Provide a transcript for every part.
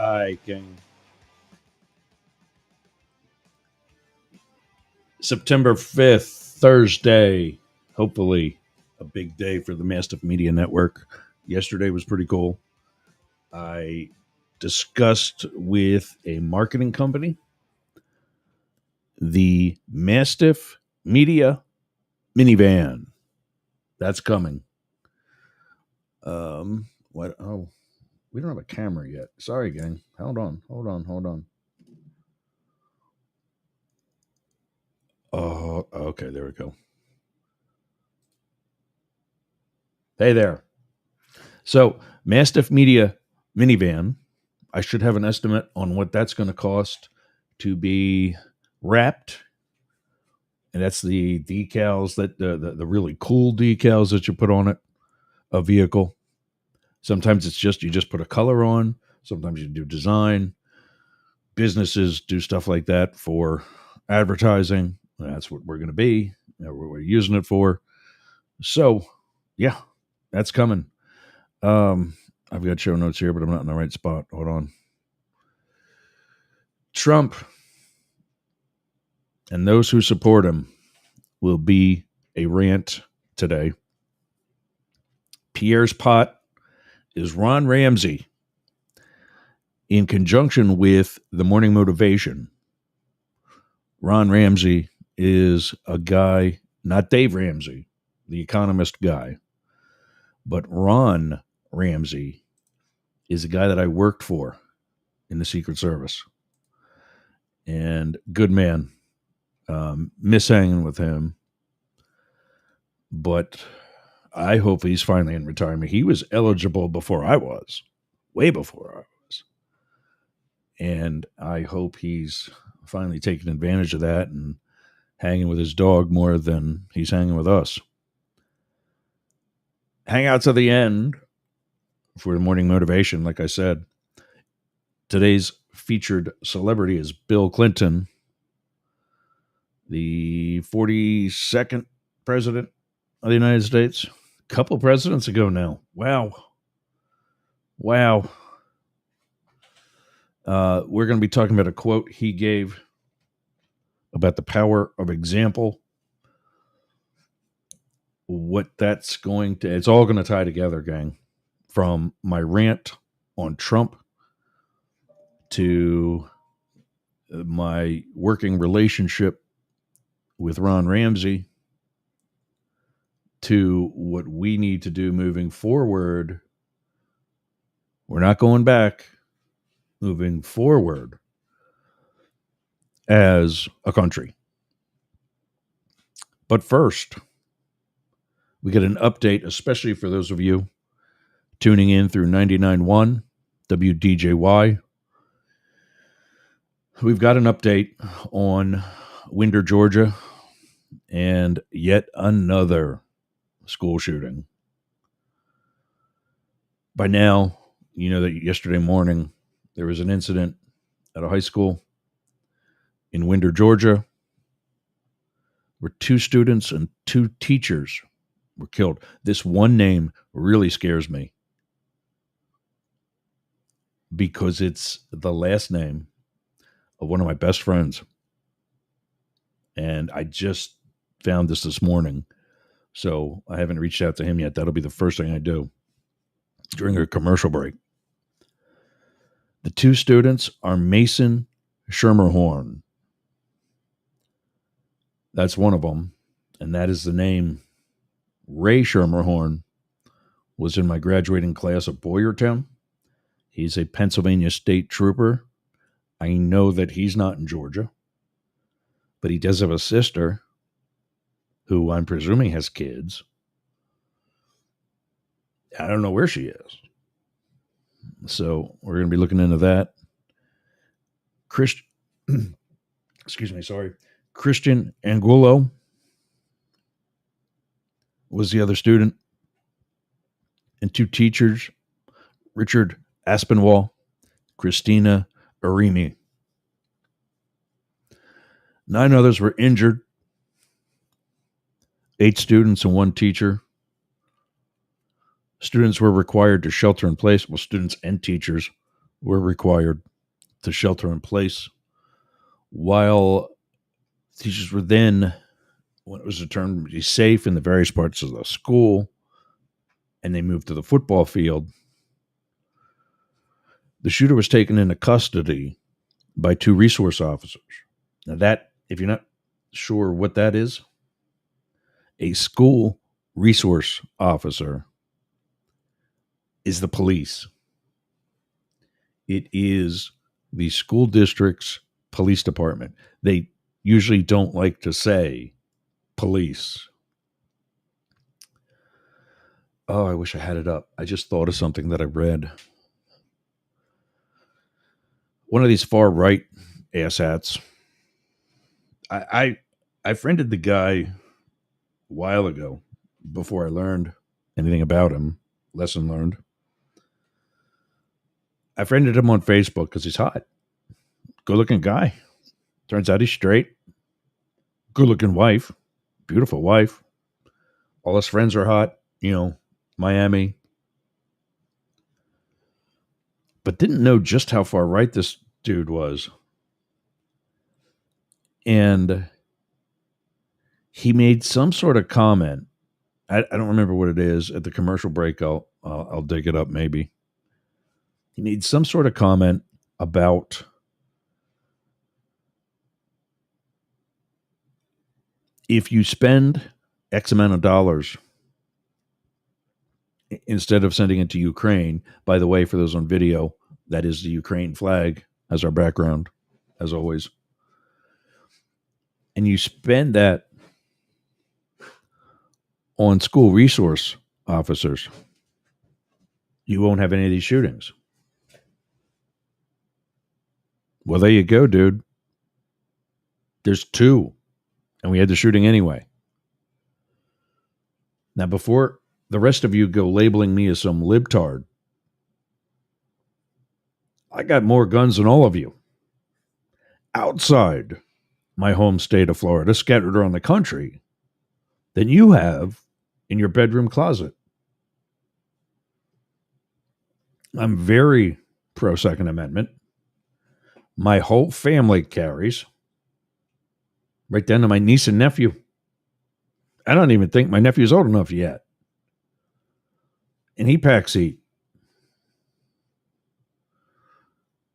I can. September 5th, Thursday. Hopefully, a big day for the Mastiff Media Network. Yesterday was pretty cool. I discussed with a marketing company the Mastiff Media minivan. That's coming. What? Oh, we don't have a camera yet. Sorry, gang. Hold on. Oh, okay. There we go. Hey there. So, Mastiff Media minivan. I should have an estimate on what that's going to cost to be wrapped. And that's the decals that the really cool decals that you put on it, a vehicle. Sometimes it's just you just put a color on. Sometimes you do design. Businesses do stuff like that for advertising. That's what we're going to be. What we're using it for. So, yeah, that's coming. I've got show notes here, but I'm not in the right spot. Hold on. Trump and those who support him will be a rant today. Pierre's pot is Ron Ramsey in conjunction with the Morning Motivation. Ron Ramsey is a guy, not Dave Ramsey, the economist guy, but Ron Ramsey is a guy that I worked for in the Secret Service. And good man. Miss hanging with him. But I hope he's finally in retirement. He was eligible before I was, way before I was. And I hope he's finally taking advantage of that and hanging with his dog more than he's hanging with us. Hang out to the end for the Morning Motivation, like I said. Today's featured celebrity is Bill Clinton, the 42nd president of the United States. A couple presidents ago now. Wow. We're going to be talking about a quote he gave about the power of example. What that's going to, it's all going to tie together, gang. From my rant on Trump to my working relationship with Ron Ramsey to what we need to do moving forward. We're not going back. Moving forward as a country. But first, we get an update, especially for those of you tuning in through 99.1 WDJY. We've got an update on Winder, Georgia, and yet another school shooting. By now, you know that yesterday morning there was an incident at a high school in Winder, Georgia, where 2 students and 2 teachers were killed. This one name really scares me because it's the last name of one of my best friends. And I just found this morning, so I haven't reached out to him yet. That'll be the first thing I do during a commercial break. The 2 students are Mason Schermerhorn. That's one of them, and that is the name. Ray Schermerhorn was in my graduating class at Boyertown. He's a Pennsylvania state trooper. I know that he's not in Georgia, but he does have a sister who I'm presuming has kids. I don't know where she is. So we're going to be looking into that. Christian Angulo was the other student. And 2 teachers, Richard Aspinwall, Christina Arimi. 9 others were injured. 8 students and 1 teacher. Students were required to shelter in place. Well, students and teachers were required to shelter in place, while teachers were then, when it was determined to be safe in the various parts of the school, and they moved to the football field, the shooter was taken into custody by 2 resource officers. Now, that, if you're not sure what that is, a school resource officer is the police. It is the school district's police department. They usually don't like to say police. Oh, I wish I had it up. I just thought of something that I read. One of these far right asshats. I friended the guy a while ago before I learned anything about him. Lesson learned. I friended him on Facebook because he's hot. Good looking guy. Turns out he's straight. Good looking wife. Beautiful wife. All his friends are hot. Miami. But didn't know just how far right this dude was. And he made some sort of comment. I don't remember what it is. At the commercial break, I'll dig it up maybe. He made some sort of comment about if you spend X amount of dollars instead of sending it to Ukraine. By the way, for those on video, that is the Ukraine flag as our background, as always. And you spend that on school resource officers, you won't have any of these shootings. Well, there you go, dude. There's 2, and we had the shooting anyway. Now, before the rest of you go labeling me as some libtard, I got more guns than all of you. Outside my home state of Florida, scattered around the country, than you have in your bedroom closet. I'm very pro Second Amendment. My whole family carries, right down to my niece and nephew. I don't even think my nephew's old enough yet. And he packs heat.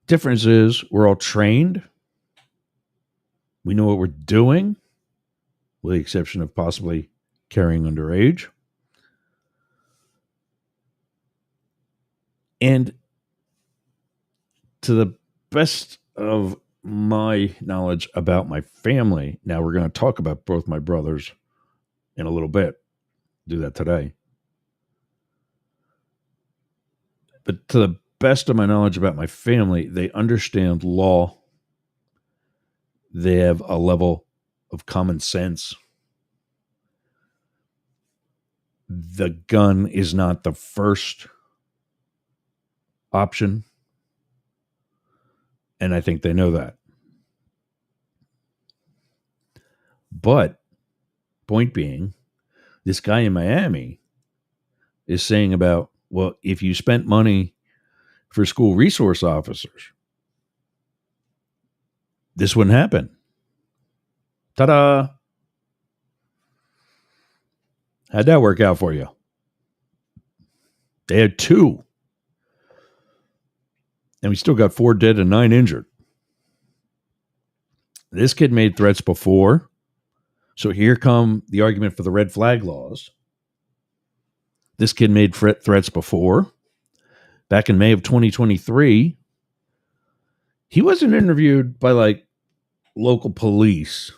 Difference is we're all trained. We know what we're doing, with the exception of possibly carrying underage. And to the best of my knowledge about my family, now we're going to talk about both my brothers in a little bit. Do that today. But to the best of my knowledge about my family, they understand law. They have a level of common sense. The gun is not the first option. And I think they know that. But, point being, this guy in Miami is saying about, well, if you spent money for school resource officers, this wouldn't happen. Ta-da! How'd that work out for you? They had 2. And we still got 4 dead and 9 injured. This kid made threats before. So here come the argument for the red flag laws. This kid made threats before. Back in May of 2023, he wasn't interviewed by local police.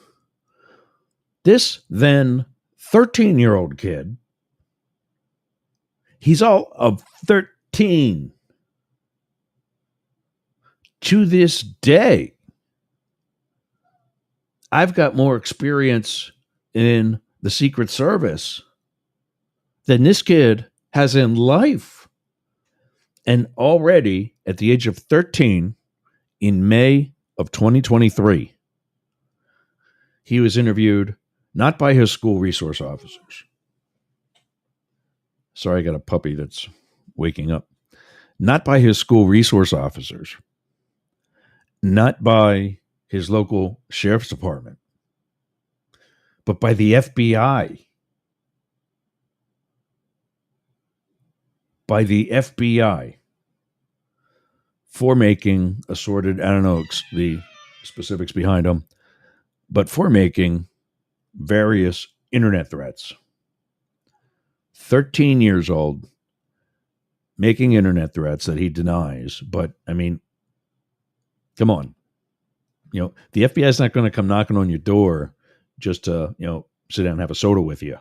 This then 13-year-old kid, he's all of 13. To this day, I've got more experience in the Secret Service than this kid has in life. And already at the age of 13, in May of 2023, he was interviewed not by his school resource officers. Sorry, I got a puppy that's waking up. not by his school resource officers, not by his local sheriff's department, but by the FBI. By the FBI for making assorted, I don't know the specifics behind them, but for making various internet threats. 13 years old, making internet threats that he denies. But I mean, come on. The FBI is not going to come knocking on your door just to, sit down and have a soda with you.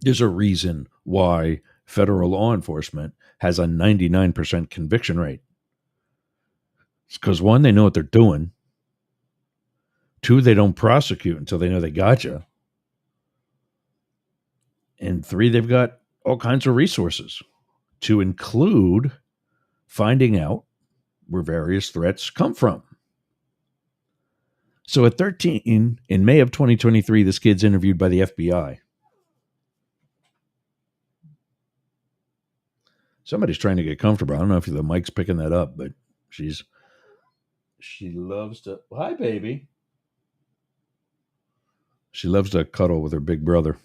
There's a reason why federal law enforcement has a 99% conviction rate. It's because, one, they know what they're doing. Two, they don't prosecute until they know they got you. And three, they've got all kinds of resources, to include finding out where various threats come from. So at 13, in May of 2023, this kid's interviewed by the FBI. Somebody's trying to get comfortable. I don't know if the mic's picking that up, but she loves to, hi, baby. She loves to cuddle with her big brother.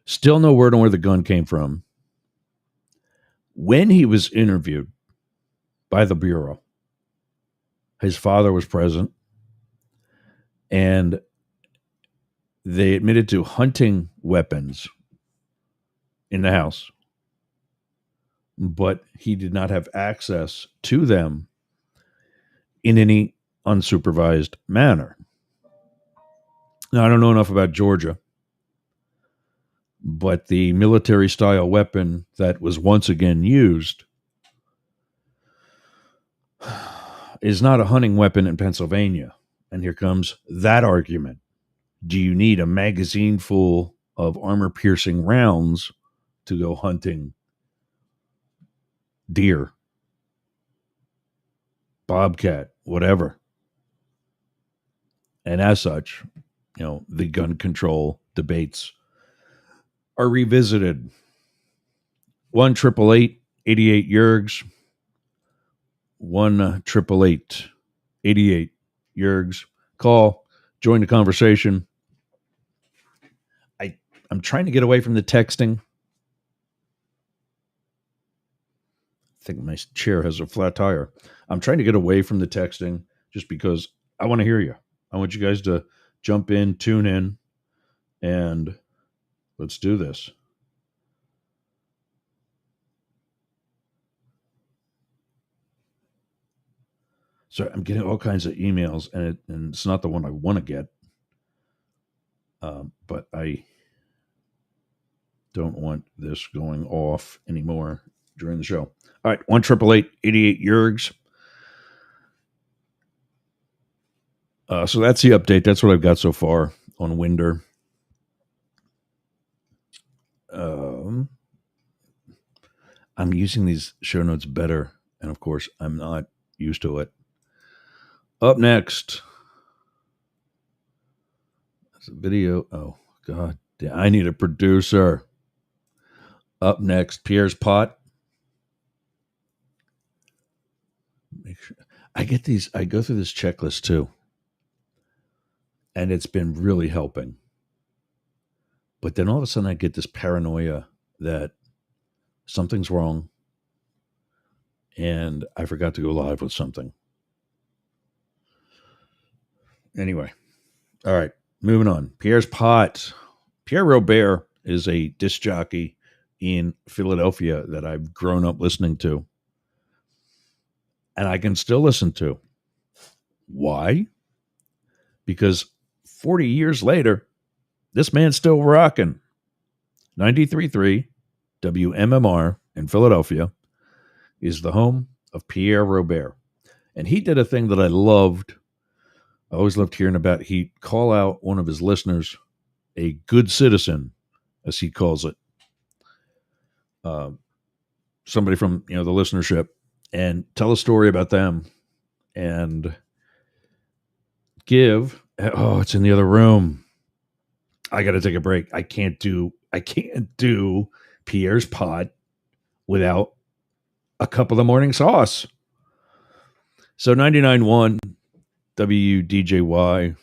Still no word on where the gun came from. When he was interviewed by the Bureau, his father was present, and they admitted to hunting weapons in the house, but he did not have access to them in any unsupervised manner. Now, I don't know enough about Georgia, but the military-style weapon that was once again used is not a hunting weapon in Pennsylvania. And here comes that argument. Do you need a magazine full of armor-piercing rounds to go hunting deer, bobcat, whatever? And as such, the gun control debates are revisited. 1-888-88 Yergs. 1-888-88 Yergs. Call. Join the conversation. I'm trying to get away from the texting. I think my chair has a flat tire. I'm trying to get away from the texting just because I want to hear you. I want you guys to jump in, tune in, and let's do this. So I'm getting all kinds of emails, and it's not the one I want to get, but I don't want this going off anymore during the show. All right, 1-888-88 Yergs. So that's the update. That's what I've got so far on Winder. I'm using these show notes better, and of course, I'm not used to it. Up next, there's a video. Oh, God. I need a producer. Up next, Pierre's pot. Make sure I get these. I go through this checklist too, and it's been really helping. But then all of a sudden, I get this paranoia that something's wrong, and I forgot to go live with something. Anyway, all right, moving on. Pierre's pot. Pierre Robert is a disc jockey in Philadelphia that I've grown up listening to, and I can still listen to. Why? Because 40 years later, this man's still rocking. 93.3 WMMR in Philadelphia is the home of Pierre Robert. And he did a thing that I loved. I always loved hearing about. He'd call out one of his listeners, a good citizen, as he calls it. Somebody from the listenership, and tell a story about them and give. Oh, it's in the other room. I got to take a break. I can't do Pierre's pot without a cup of the morning sauce. So 99.1 WDJY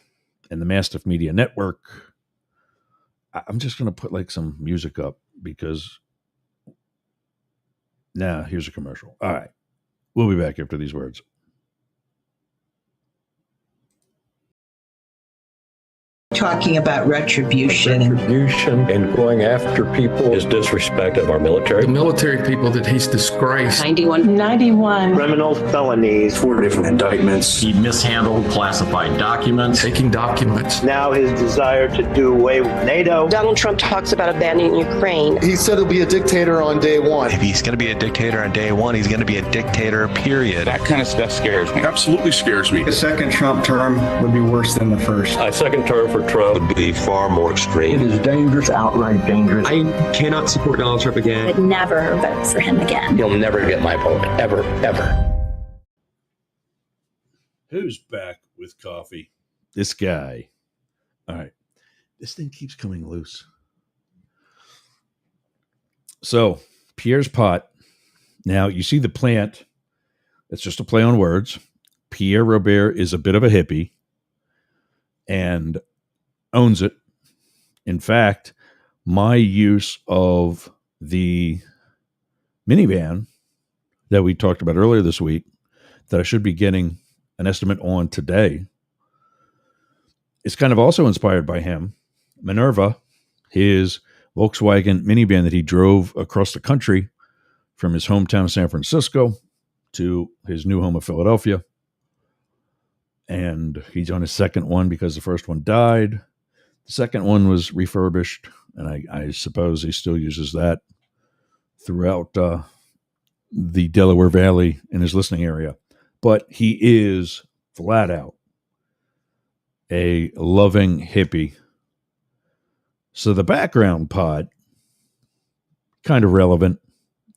and the Mastiff Media Network. I'm just going to put like some music up because here's a commercial. All right. We'll be back after these words. Talking about retribution. Retribution and going after people is disrespect of our military. The military people that he's disgraced. 91. Criminal felonies. 4 different indictments. He mishandled classified documents. Taking documents. Now his desire to do away with NATO. Donald Trump talks about abandoning Ukraine. He said he'll be a dictator on day one. If he's going to be a dictator on day one, he's going to be a dictator, period. That kind of stuff scares me. Absolutely scares me. The second Trump term would be worse than the first. A second term for Trump would be far more extreme. It is dangerous, outright dangerous. I cannot support Donald Trump again. I'd never vote for him again. He'll never get my vote, ever, ever. Who's back with coffee? This guy. All right. This thing keeps coming loose. So, Pierre's pot. Now, you see the plant. It's just a play on words. Pierre Robert is a bit of a hippie and owns it. In fact, my use of the minivan that we talked about earlier this week, that I should be getting an estimate on today, is kind of also inspired by him. Minerva, his Volkswagen minivan that he drove across the country from his hometown of San Francisco to his new home of Philadelphia. And he's on his second one because the first one died. The second one was refurbished, and I suppose he still uses that throughout the Delaware Valley in his listening area. But he is flat out a loving hippie. So the background pod, kind of relevant,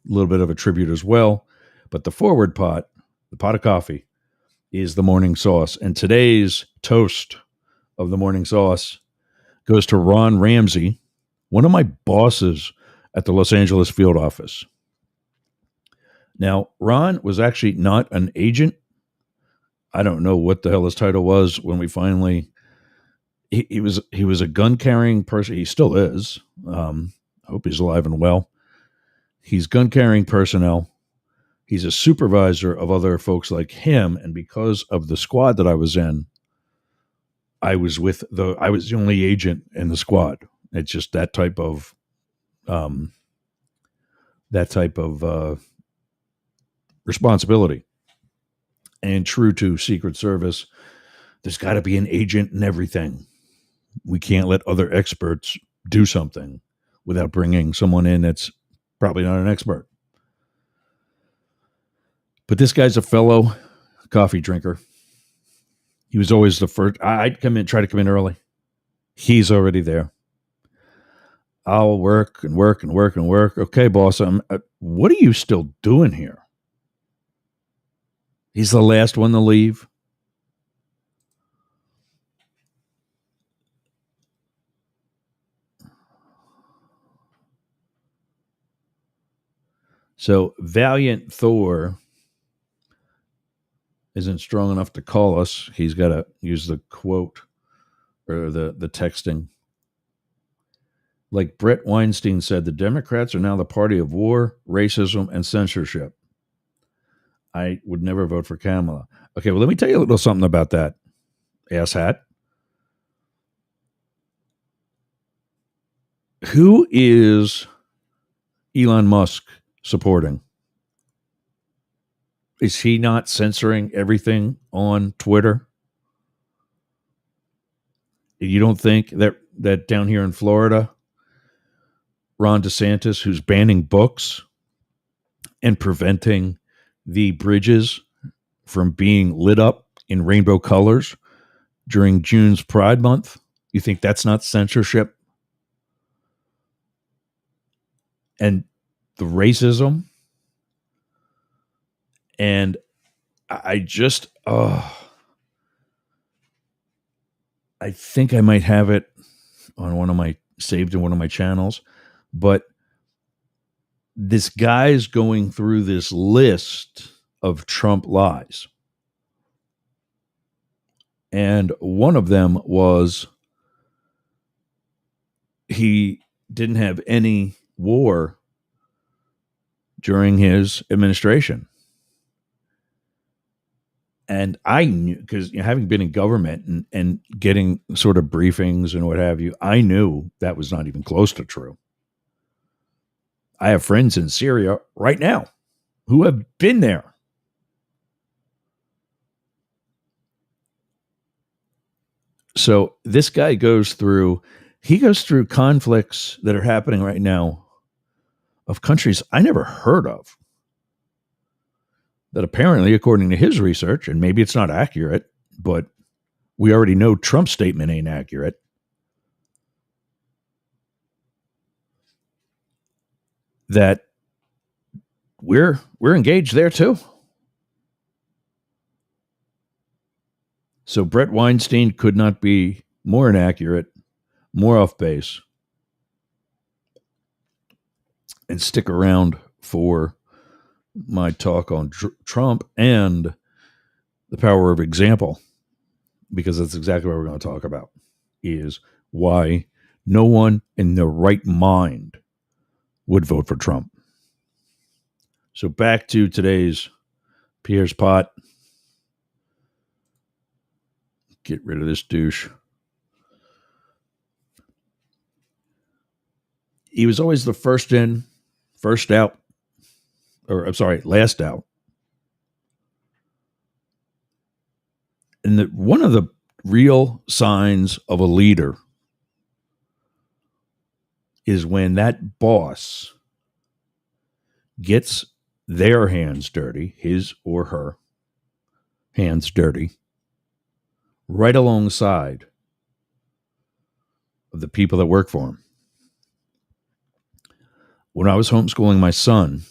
a little bit of a tribute as well. But the forward pot, the pot of coffee, is the morning sauce. And today's toast of the morning sauce goes to Ron Ramsey, one of my bosses at the Los Angeles field office. Now, Ron was actually not an agent. I don't know what the hell his title was when we finally... He was a gun-carrying person. He still is. I hope he's alive and well. He's gun-carrying personnel. He's a supervisor of other folks like him. And because of the squad that I was in, I was the only agent in the squad. It's just that type of responsibility. And true to Secret Service, there's got to be an agent in everything. We can't let other experts do something without bringing someone in that's probably not an expert. But this guy's a fellow coffee drinker. He was always the first. I'd try to come in early. He's already there. I'll work and work and work and work. Okay, boss, what are you still doing here? He's the last one to leave. So Valiant Thor isn't strong enough to call us. He's got to use the quote or the texting. Like Brett Weinstein said, the Democrats are now the party of war, racism, and censorship. I would never vote for Kamala. Okay, well, let me tell you a little something about that, asshat. Who is Elon Musk supporting? Is he not censoring everything on Twitter? You don't think that down here in Florida, Ron DeSantis, who's banning books and preventing the bridges from being lit up in rainbow colors during June's Pride Month, you think that's not censorship? And the racism, and I think I might have it on saved in one of my channels, but this guy's going through this list of Trump lies. And one of them was he didn't have any war during his administration. And I knew, because having been in government and getting sort of briefings and what have you, I knew that was not even close to true. I have friends in Syria right now who have been there. So this guy goes through conflicts that are happening right now of countries I never heard of, that apparently, according to his research, and maybe it's not accurate, but we already know Trump's statement ain't accurate, that we're engaged there too. So Brett Weinstein could not be more inaccurate, more off base. And stick around for my talk on Trump and the power of example, because that's exactly what we're going to talk about, is why no one in their right mind would vote for Trump. So back to today's Pierre's pot. Get rid of this douche. He was always the first in, first out, or I'm sorry, last out. And one of the real signs of a leader is when that boss gets their hands dirty, his or her hands dirty, right alongside of the people that work for him. When I was homeschooling my son,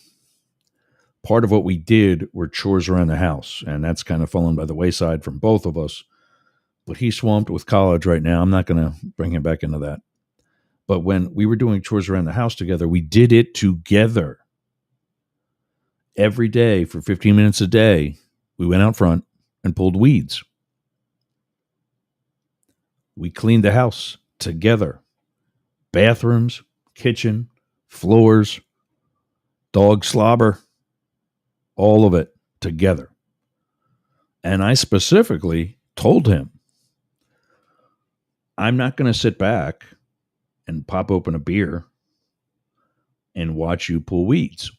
part of what we did were chores around the house, and that's kind of fallen by the wayside from both of us. But he's swamped with college right now. I'm not going to bring him back into that. But when we were doing chores around the house together, we did it together. Every day for 15 minutes a day, we went out front and pulled weeds. We cleaned the house together. Bathrooms, kitchen, floors, dog slobber, all of it together. And I specifically told him, I'm not going to sit back and pop open a beer and watch you pull weeds.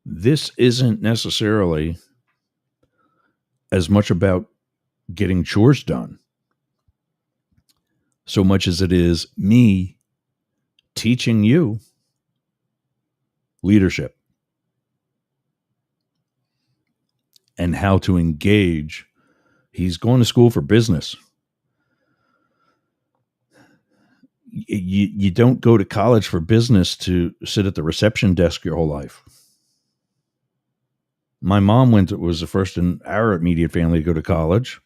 This isn't necessarily as much about getting chores done so much as it is me teaching you leadership and how to engage. He's going to school for business. You don't go to college for business to sit at the reception desk your whole life. My mom was the first in our immediate family to go to college,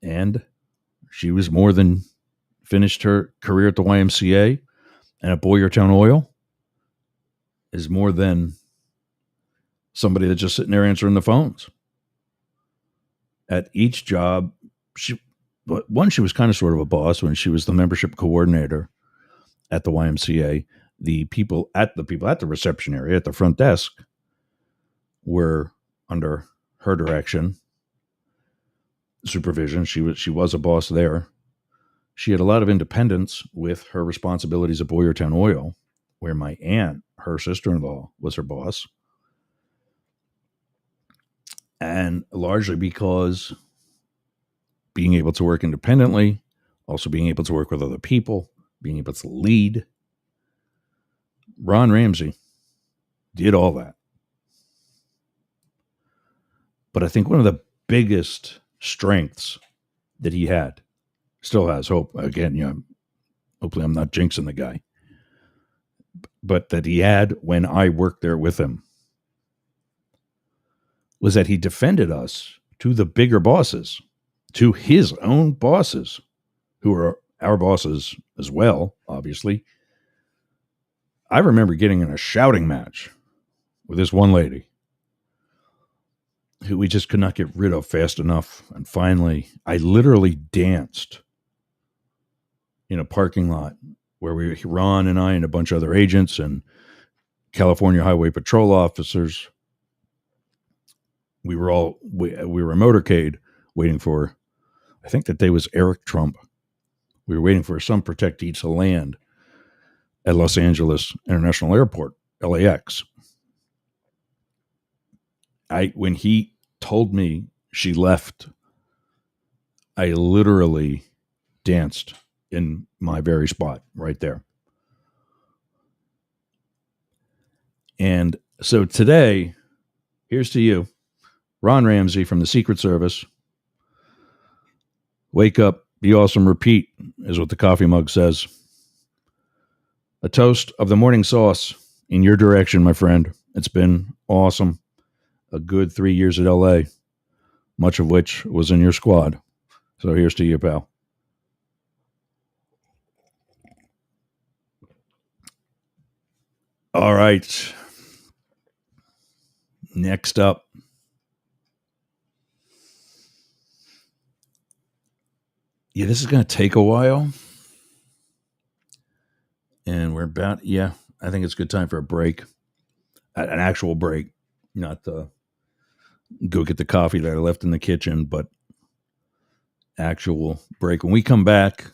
and she was more than finished her career at the YMCA, and at Boyertown Oil is more than somebody that's just sitting there answering the phones. At each job, she was kind of sort of a boss when she was the membership coordinator at the YMCA. The people at the reception area, at the front desk, were under her direction, supervision. She was a boss there. She had a lot of independence with her responsibilities at Boyertown Oil, where my aunt, her sister-in-law, was her boss. And largely because being able to work independently, also being able to work with other people, being able to lead. Ron Ramsey did all that. But I think one of the biggest strengths that he had, still has, hopefully I'm not jinxing the guy, but that he had when I worked there with him, was that he defended us to the bigger bosses, to his own bosses, who are our bosses as well, obviously. I remember getting in a shouting match with this one lady who we just could not get rid of fast enough. And finally, I literally danced in a parking lot where Ron and I and a bunch of other agents and California Highway Patrol officers, we were a motorcade waiting for, I think that day was Eric Trump. We were waiting for some protectee to land at Los Angeles International Airport, LAX. When he told me she left, I literally danced in my very spot right there. And so today, here's to you, Ron Ramsey from the Secret Service. Wake up, be awesome, repeat, is what the coffee mug says. A toast of the morning sauce in your direction, my friend. It's been awesome. A good 3 years at LA, much of which was in your squad. So here's to you, pal. All right. Next up. Yeah, this is going to take a while. And we're about, I think it's a good time for a break. An actual break. Not go get the coffee that I left in the kitchen, but actual break. When we come back,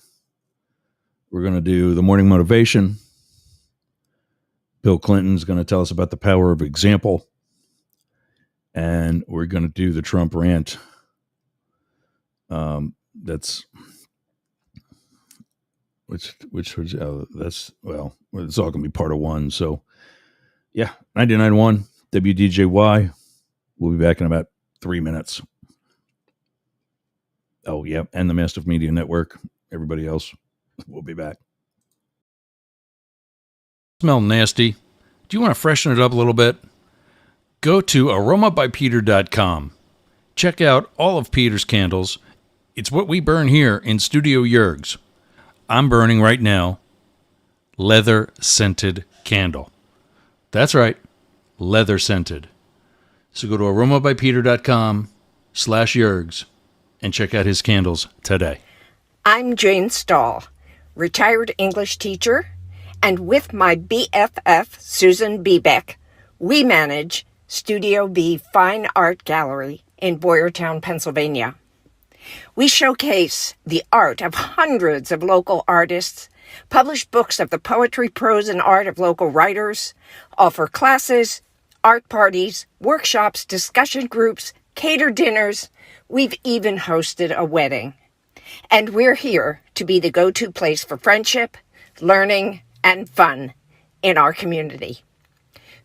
we're going to do the morning motivation. Bill Clinton's going to tell us about the power of example. And we're going to do the Trump rant. It's all going to be part of one. So, 99.1 WDJY. We'll be back in about 3 minutes. Oh, yeah. And the Mastiff Media Network. Everybody else. We'll be back. Smell nasty. Do you want to freshen it up a little bit? Go to aromabypeter.com. Check out all of Peter's candles. It's what we burn here in Studio Yerg's. I'm burning right now leather scented candle. That's right, leather scented. So go to aromabypeter.com/Yerg's and check out his candles today. I'm Jane Stahl, retired English teacher, and with my BFF, Susan Bebeck, we manage Studio B Fine Art Gallery in Boyertown, Pennsylvania. We showcase the art of hundreds of local artists, publish books of the poetry, prose, and art of local writers, offer classes, art parties, workshops, discussion groups, cater dinners. We've even hosted a wedding. And we're here to be the go-to place for friendship, learning, and fun in our community.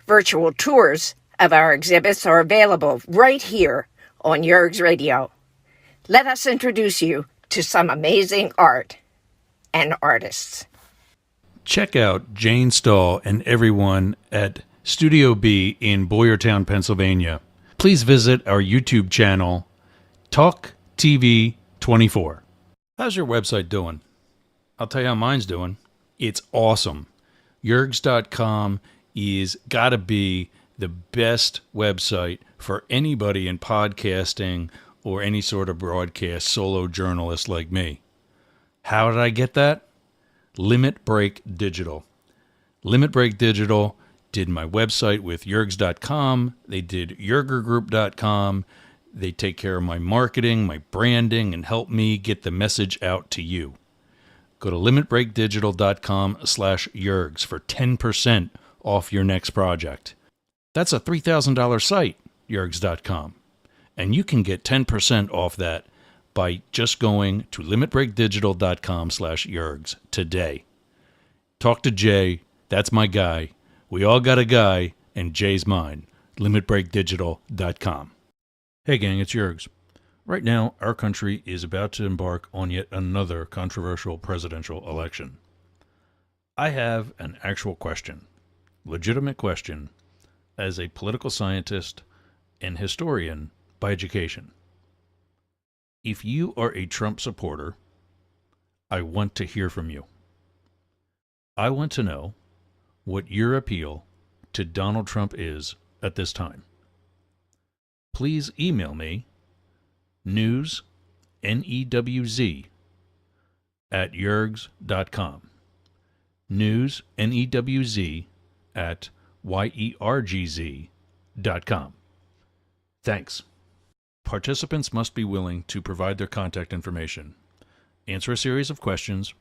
Virtual tours of our exhibits are available right here on Yerg's Radio. Let us introduce you to some amazing art and artists. Check out Jane Stahl and everyone at Studio B in Boyertown, Pennsylvania. Please visit our YouTube channel, Talk TV 24. How's your website doing? I'll tell you how mine's doing. It's awesome. Yergs.com is gotta be the best website for anybody in podcasting or any sort of broadcast solo journalist like me. How did I get that? Limit Break Digital. Limit Break Digital did my website with Yergs.com. They did YergerGroup.com. They take care of my marketing, my branding, and help me get the message out to you. Go to limitbreakdigital.com/Yergs for 10% off your next project. That's a $3,000 site, Yergs.com. And you can get 10% off that by just going to limitbreakdigital.com/Yergs today. Talk to Jay. That's my guy. We all got a guy, and Jay's mine. limitbreakdigital.com. Hey gang, it's Yergs. Right now, our country is about to embark on yet another controversial presidential election. I have an actual question, legitimate question, as a political scientist and historian by education. If you are a Trump supporter, I want to hear from you. I want to know what your appeal to Donald Trump is at this time. Please email me news, N-E-W-Z, at yergz.com. News, N-E-W-Z, at yergz.com. Thanks. Participants must be willing to provide their contact information, answer a series of questions,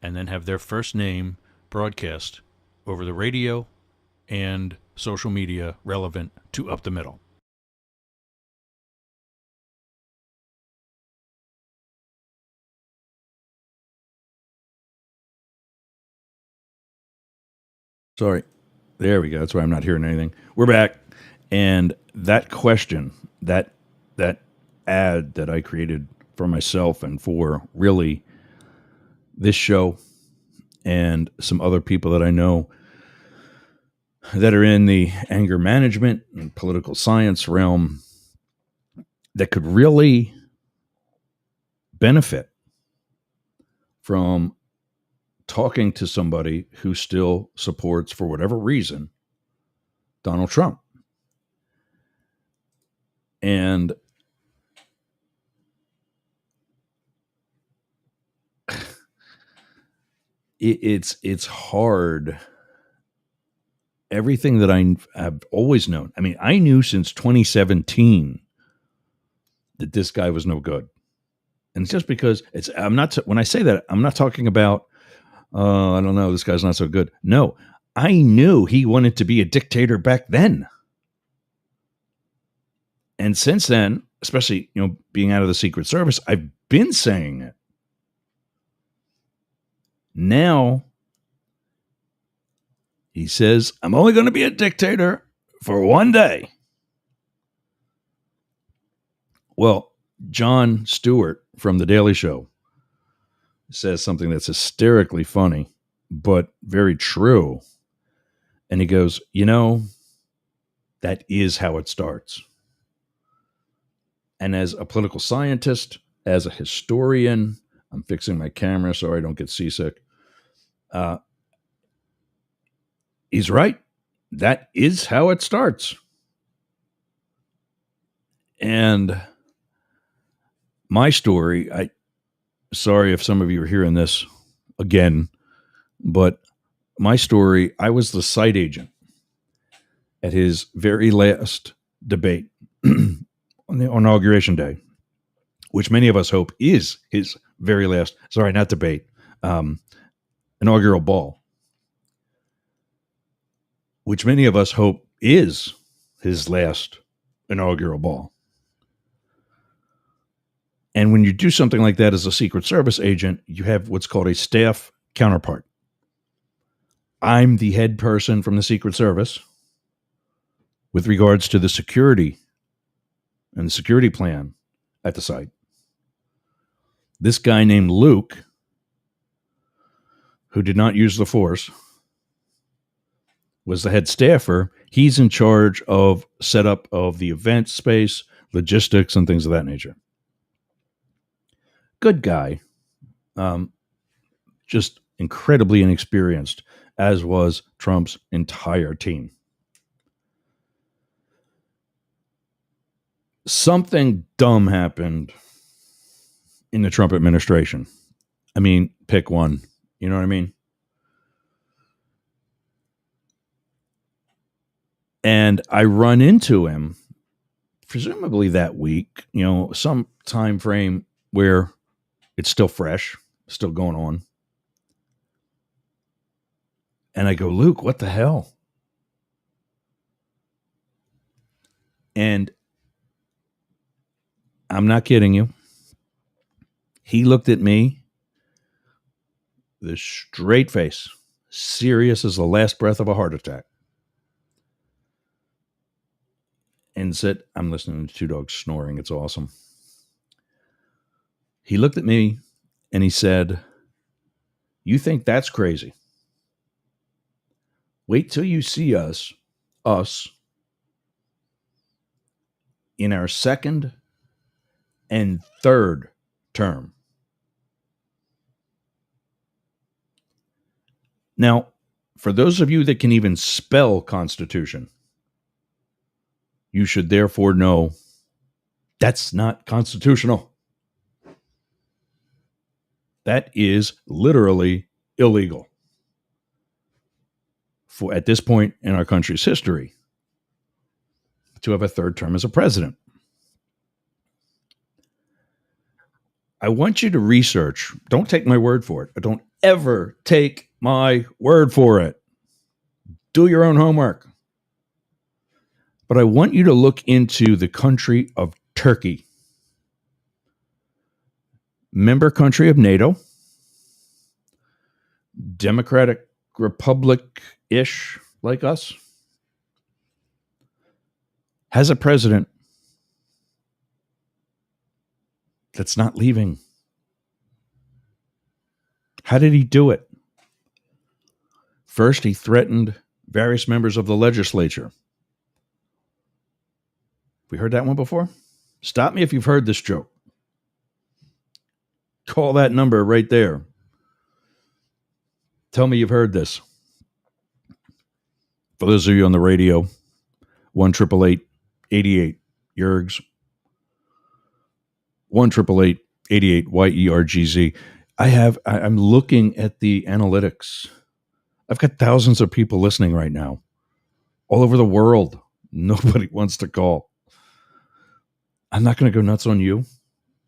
and then have their first name broadcast over the radio and social media relevant to Up the Middle. Sorry. There we go. That's why I'm not hearing anything. We're back. And that question, that ad that I created for myself and for really this show and some other people that I know that are in the anger management and political science realm that could really benefit from talking to somebody who still supports, for whatever reason, Donald Trump. And it's hard. Everything that I've always known. I mean, I knew since 2017 that this guy was no good. And it's just because when I say that, I'm not talking about, I don't know, this guy's not so good. No, I knew he wanted to be a dictator back then. And since then, especially, being out of the Secret Service, I've been saying it. Now, he says, I'm only going to be a dictator for one day. Well, Jon Stewart from The Daily Show says something that's hysterically funny, but very true. And he goes, that is how it starts. And as a political scientist, as a historian, I'm fixing my camera so I don't get seasick. He's right. That is how it starts. And my story, sorry if some of you are hearing this again, but my story, I was the site agent at his very last debate on the inauguration day, which many of us hope is his very last, sorry, not debate, inaugural ball, which many of us hope is his last inaugural ball. And when you do something like that as a Secret Service agent, you have what's called a staff counterpart. I'm the head person from the Secret Service with regards to the security and the security plan at the site. This guy named Luke, who did not use the force, was the head staffer. He's in charge of setup of the event space, logistics, and things of that nature. Good guy, just incredibly inexperienced, as was Trump's entire team. Something dumb happened in the Trump administration. I mean, pick one. You know what I mean? And I run into him, presumably that week, some time frame where it's still fresh, still going on. And I go, Luke, what the hell? And I'm not kidding you. He looked at me with a straight face, serious as the last breath of a heart attack, and said, I'm listening to two dogs snoring. It's awesome. He looked at me and he said, you think that's crazy? Wait till you see us in our second and third term. Now, For those of you that can even spell Constitution, you should therefore know that's not constitutional. That is literally illegal for at this point in our country's history to have a third term as a president. I want you to research. Don't take my word for it. But don't ever take my word for it. Do your own homework. But I want you to look into the country of Turkey. Member country of NATO. Democratic Republic-ish like us. Has a president that's not leaving. How did he do it? First, he threatened various members of the legislature. We heard that one before? Stop me if you've heard this joke. Call that number right there. Tell me you've heard this. For those of you on the radio, 1-888-88 YERGZ. 1-888-88 YERGZ. I'm looking at the analytics. I've got thousands of people listening right now, all over the world. Nobody wants to call. I'm not going to go nuts on you,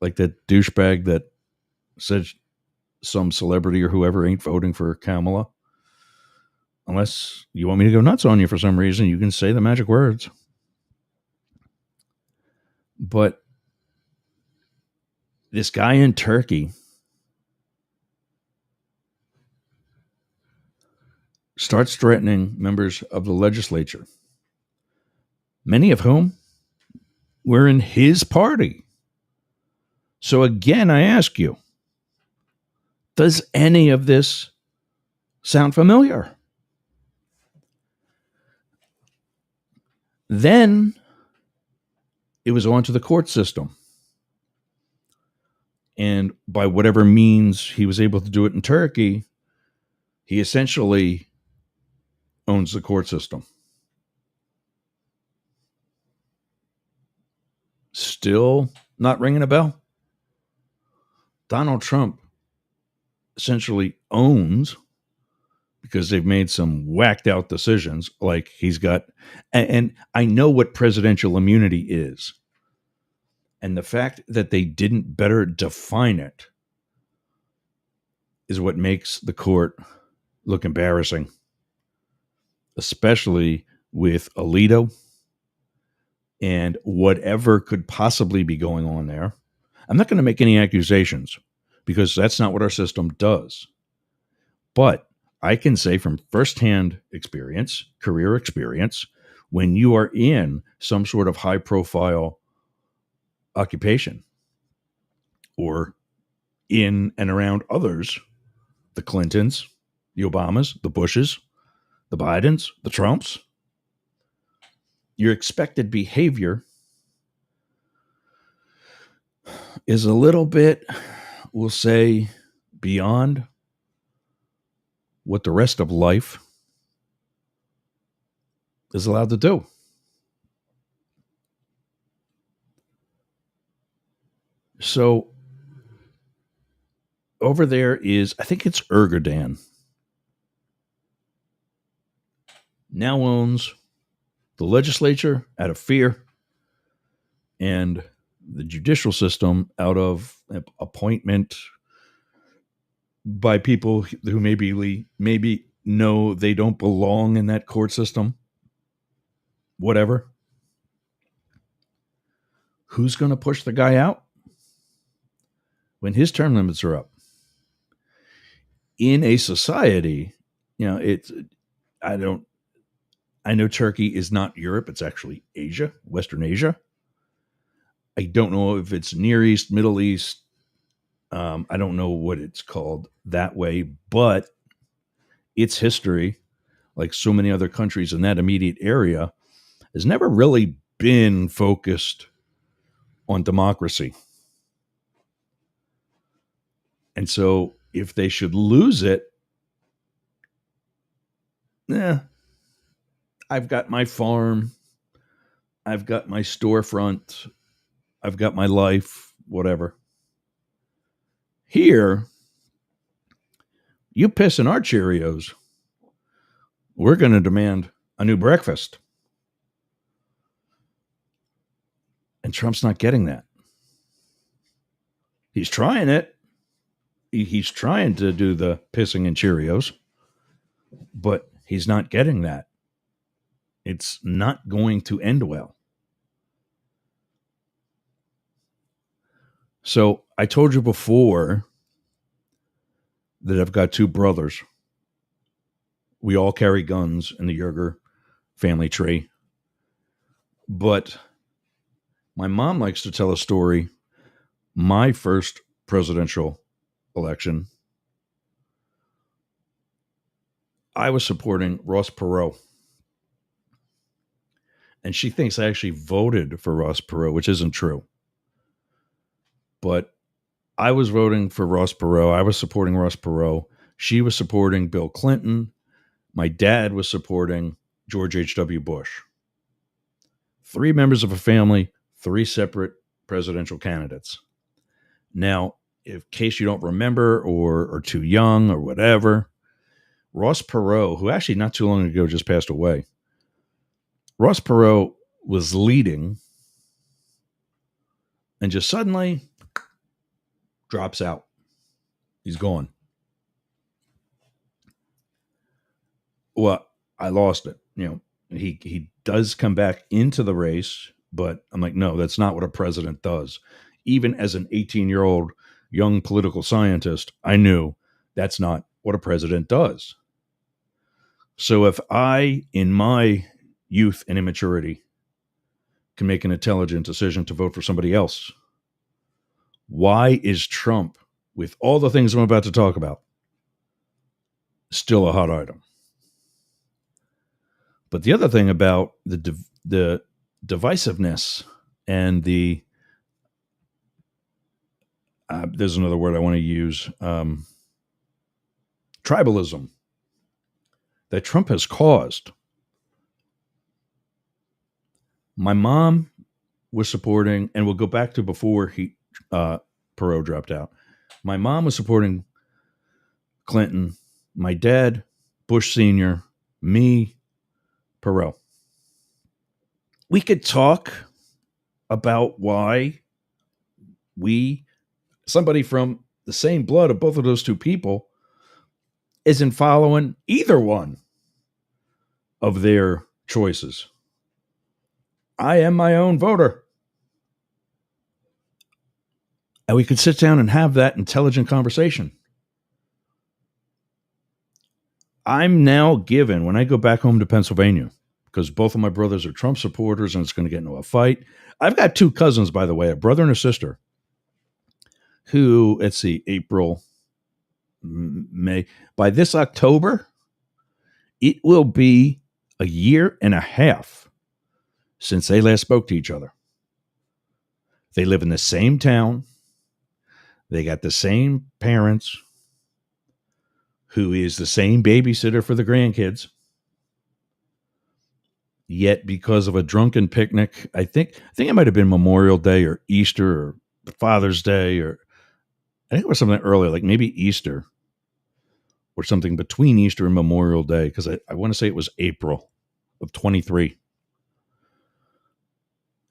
like that douchebag that said some celebrity or whoever ain't voting for Kamala. Unless you want me to go nuts on you for some reason, you can say the magic words. But this guy in Turkey starts threatening members of the legislature, many of whom were in his party. So again, I ask you, does any of this sound familiar? Then it was on to the court system. And by whatever means he was able to do it in Turkey, he essentially owns the court system. Still not ringing a bell? Donald Trump essentially owns, because they've made some whacked out decisions, like he's got, and I know what presidential immunity is. And the fact that they didn't better define it is what makes the court look embarrassing, especially with Alito and whatever could possibly be going on there. I'm not going to make any accusations because that's not what our system does. But I can say from firsthand experience, career experience, when you are in some sort of high profile occupation or in and around others, the Clintons, the Obamas, the Bushes, the Bidens, the Trumps, your expected behavior is a little bit, we'll say, beyond what the rest of life is allowed to do. So over there is, I think it's Erdogan, now owns the legislature out of fear and the judicial system out of appointment by people who maybe know they don't belong in that court system. Whatever. Who's going to push the guy out when his term limits are up? In a society, I know Turkey is not Europe. It's actually Asia, Western Asia. I don't know if it's Near East, Middle East. I don't know what it's called that way, but its history, like so many other countries in that immediate area, has never really been focused on democracy. And so if they should lose it, I've got my farm. I've got my storefront. I've got my life, whatever. Here, you piss in our Cheerios, we're going to demand a new breakfast. And Trump's not getting that. He's trying it. He's trying to do the pissing in Cheerios, but he's not getting that. It's not going to end well. So I told you before that I've got two brothers. We all carry guns in the Yerger family tree. But my mom likes to tell a story. My first presidential election, I was supporting Ross Perot. And she thinks I actually voted for Ross Perot, which isn't true. But I was voting for Ross Perot. I was supporting Ross Perot. She was supporting Bill Clinton. My dad was supporting George H.W. Bush. 3 members of a family, 3 separate presidential candidates. Now, in case you don't remember or are too young or whatever, Ross Perot, who actually not too long ago just passed away, Ross Perot was leading and just suddenly drops out. He's gone. Well, I lost it. He does come back into the race, but I'm like, no, that's not what a president does. Even as an 18-year-old young political scientist, I knew that's not what a president does. So if I, in my youth and immaturity, can make an intelligent decision to vote for somebody else, why is Trump, with all the things I'm about to talk about, still a hot item? But the other thing about the divisiveness and the there's another word I want to use, tribalism that Trump has caused. My mom was supporting, and we'll go back to before Perot dropped out. My mom was supporting Clinton. My dad, Bush Sr., me, Perot. We could talk about why somebody from the same blood of both of those two people, isn't following either one of their choices. I am my own voter. And we could sit down and have that intelligent conversation. I'm now given, when I go back home to Pennsylvania, because both of my brothers are Trump supporters and it's going to get into a fight. I've got 2 cousins, by the way, a brother and a sister, who, let's see, April, May. By this October, it will be a year and a half since they last spoke to each other. They live in the same town. They got the same parents, who is the same babysitter for the grandkids. Yet, because of a drunken picnic, I think it might have been Memorial Day or Easter or Father's Day, or I think it was something earlier, like maybe Easter or something between Easter and Memorial Day, because I want to say it was April of 23.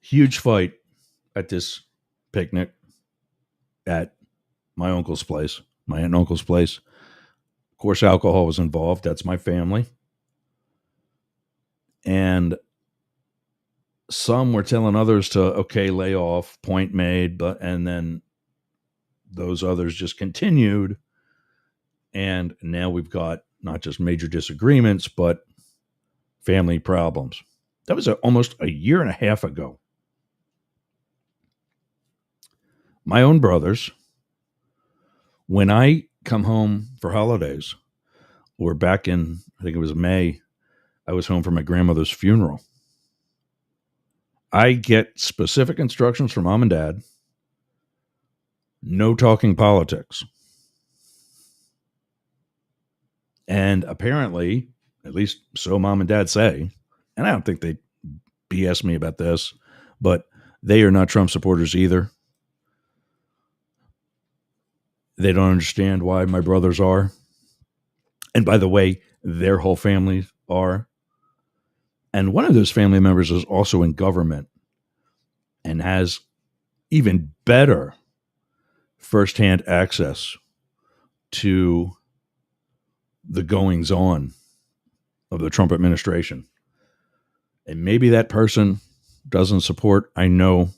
Huge fight at this picnic at my uncle's place, my aunt and uncle's place. Of course, alcohol was involved. That's my family. And some were telling others to, okay, lay off, point made, and then those others just continued. And now we've got not just major disagreements, but family problems. That was almost a year and a half ago. My own brothers, when I come home for holidays, or back in, I think it was May, I was home for my grandmother's funeral. I get specific instructions from mom and dad. No talking politics. And apparently, At least so mom and dad say. And I don't think they BS me about this, but they are not Trump supporters either. They don't understand why my brothers are. And by the way, their whole family are. And one of those family members is also in government and has even better firsthand access to the goings on of the Trump administration. And maybe that person doesn't support. I know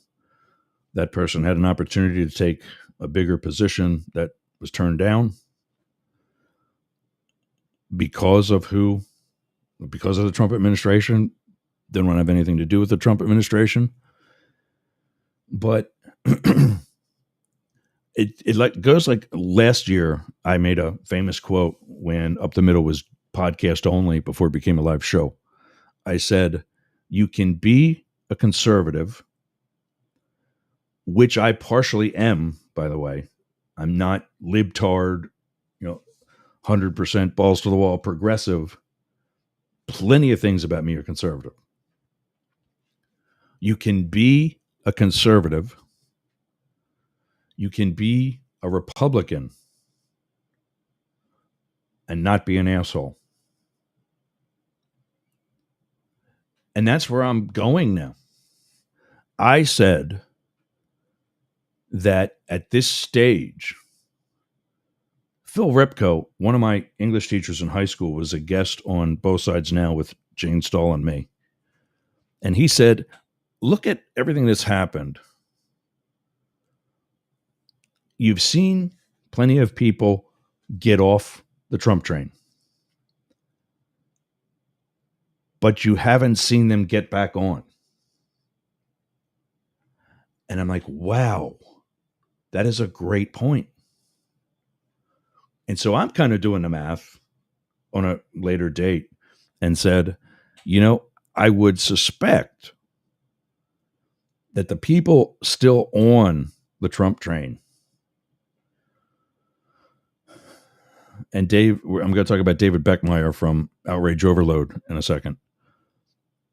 that person had an opportunity to take a bigger position that was turned down because of the Trump administration. Didn't want to have anything to do with the Trump administration. But it goes like last year, I made a famous quote when Up the Middle was podcast only before it became a live show. I said, you can be a conservative, which I partially am, by the way. I'm not libtard, 100% balls to the wall progressive. Plenty of things about me are conservative. You can be a conservative. You can be a Republican and not be an asshole. And that's where I'm going now. I said that at this stage, Phil Ripko, one of my English teachers in high school, was a guest on Both Sides Now with Jane Stahl and me. And he said, look at everything that's happened. You've seen plenty of people get off the Trump train, but you haven't seen them get back on. And I'm like, wow, that is a great point. And so I'm kind of doing the math on a later date and said, I would suspect that the people still on the Trump train, and Dave, I'm going to talk about David Beckmeyer from Outrage Overload in a second.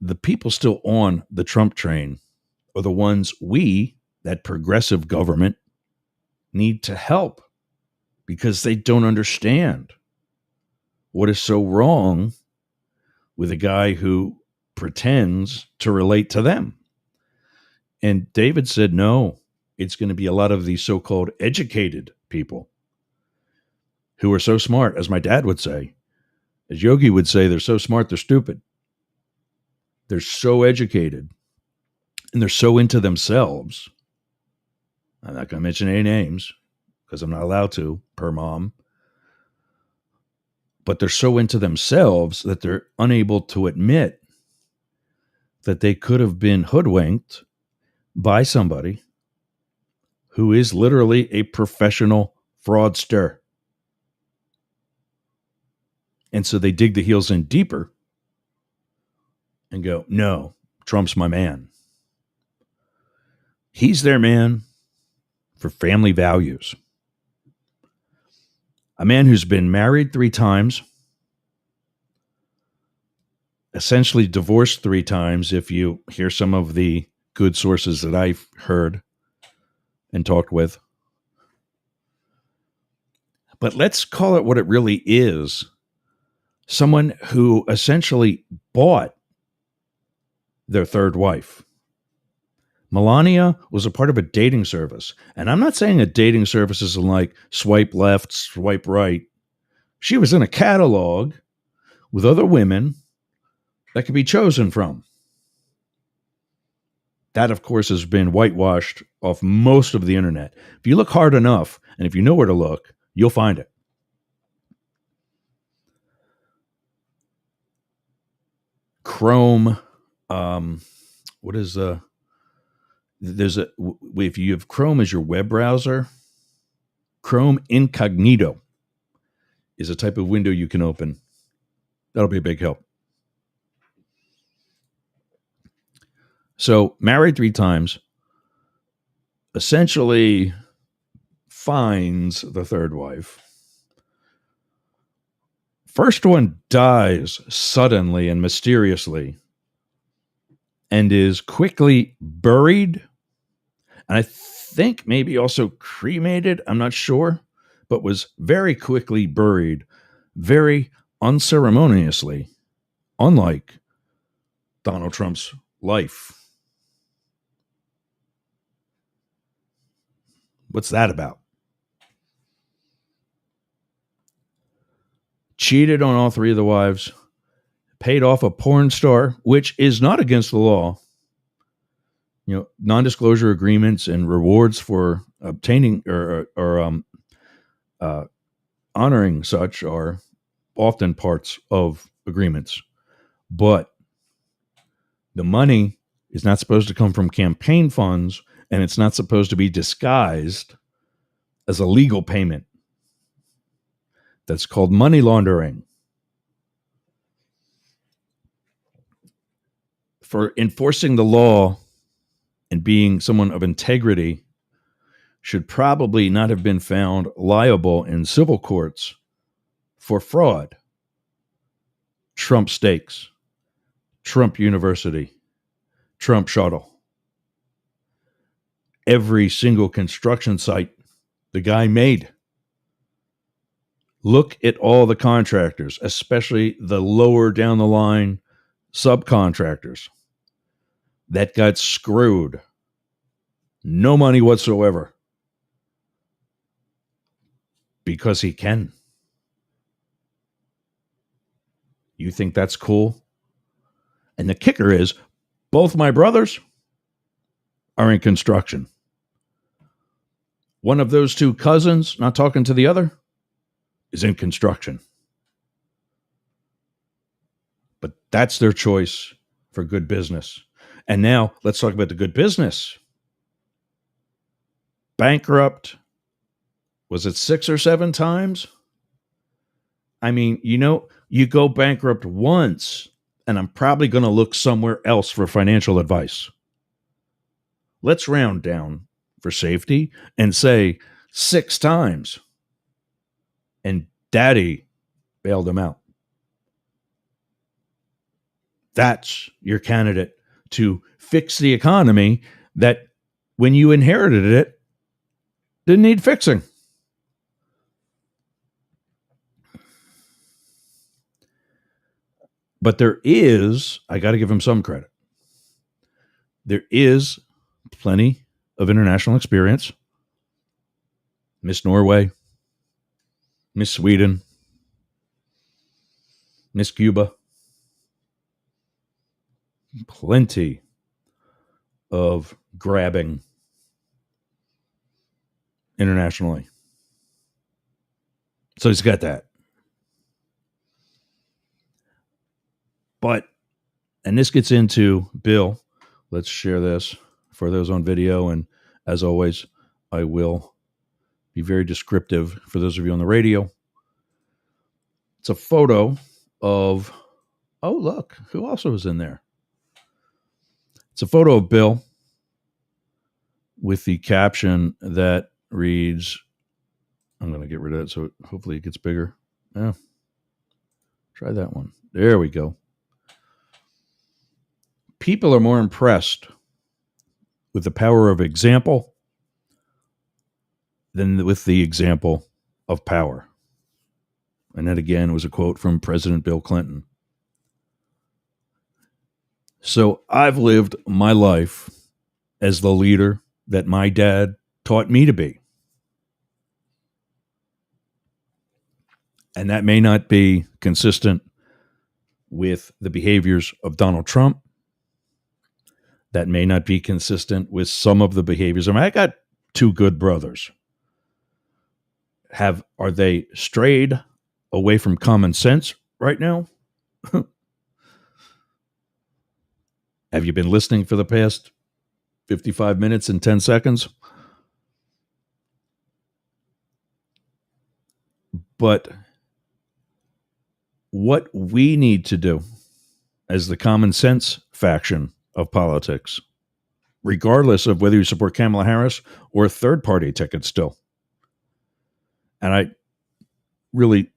The people still on the Trump train are the ones that progressive government, need to help because they don't understand what is so wrong with a guy who pretends to relate to them. And David said, no, it's going to be a lot of these so-called educated people who are so smart, as my dad would say, as Yogi would say, they're so smart, they're stupid. They're so educated and they're so into themselves. I'm not going to mention any names because I'm not allowed to, per mom. But they're so into themselves that they're unable to admit that they could have been hoodwinked by somebody who is literally a professional fraudster. And so they dig the heels in deeper and go, no, Trump's my man. He's their man for family values. A man who's been married 3 times, essentially divorced 3 times, if you hear some of the good sources that I've heard and talked with. But let's call it what it really is. Someone who essentially bought their 3rd wife. Melania was a part of a dating service. And I'm not saying a dating service is like swipe left, swipe right. She was in a catalog with other women that could be chosen from. That, of course, has been whitewashed off most of the internet. If you look hard enough, and if you know where to look, you'll find it. Chrome, if you have Chrome as your web browser, Chrome Incognito is a type of window you can open. That'll be a big help. So, married 3 times, essentially finds the 3rd wife, First one dies suddenly and mysteriously and is quickly buried, and I think maybe also cremated, I'm not sure, but was very quickly buried, very unceremoniously, unlike Donald Trump's life. What's that about? Cheated on all three of the wives, paid off a porn star, which is not against the law. You know, non-disclosure agreements and rewards for obtaining or honoring such are often parts of agreements. But the money is not supposed to come from campaign funds, and it's not supposed to be disguised as a legal payment. That's called money laundering. For enforcing the law and being someone of integrity should probably not have been found liable in civil courts for fraud. Trump Steaks, Trump University, Trump Shuttle. Every single construction site the guy made. Look at all the contractors, especially the lower down the line subcontractors that got screwed. No money whatsoever. Because he can. You think that's cool? And the kicker is, both my brothers are in construction. One of those two cousins, not talking to the other, is in construction. But that's their choice for good business. And now let's talk about the good business. Bankrupt. Was it 6 or 7 times? I mean, you know, you go bankrupt once, and I'm probably going to look somewhere else for financial advice. Let's round down for safety and say 6 times. And Daddy bailed him out. That's your candidate to fix the economy that, when you inherited it, didn't need fixing. But there is, I got to give him some credit, there is plenty of international experience. Miss Norway, Miss Sweden, Miss Cuba. Plenty of grabbing internationally. So he's got that. But, and this gets into Bill. Let's share this for those on video. And as always, I will be very descriptive for those of you on the radio. It's a photo of, oh, look, who also is in there? It's a photo of Bill with the caption that reads, I'm going to get rid of it so hopefully it gets bigger. Yeah. Try that one. There we go. People are more impressed with the power of example than with the example of power. And that, again, was a quote from President Bill Clinton. So I've lived my life as the leader that my dad taught me to be. And that may not be consistent with the behaviors of Donald Trump. That may not be consistent with some of the behaviors. I mean, I got 2 good brothers. Are they strayed away from common sense right now? Have you been listening for the past 55 minutes and 10 seconds? But what we need to do as the common sense faction of politics, regardless of whether you support Kamala Harris or a third party ticket still. And I really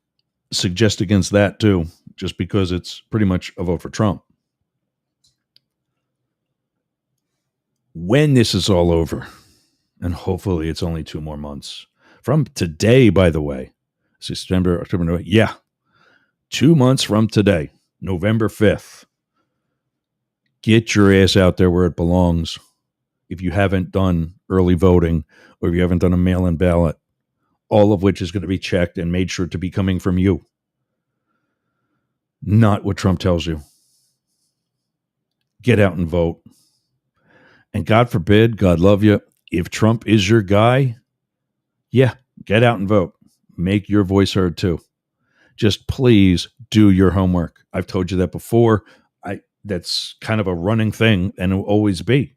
suggest against that too, just because it's pretty much a vote for Trump. When this is all over, and hopefully it's only 2 more months from today, by the way, September, October, November, 2 months from today, November 5th, get your ass out there where it belongs. If you haven't done early voting or if you haven't done a mail-in ballot, all of which is going to be checked and made sure to be coming from you, not what Trump tells you. Get out and vote. And God forbid, God love you, if Trump is your guy, get out and vote. Make your voice heard too. Just please do your homework. I've told you that before. That's kind of a running thing, and it will always be.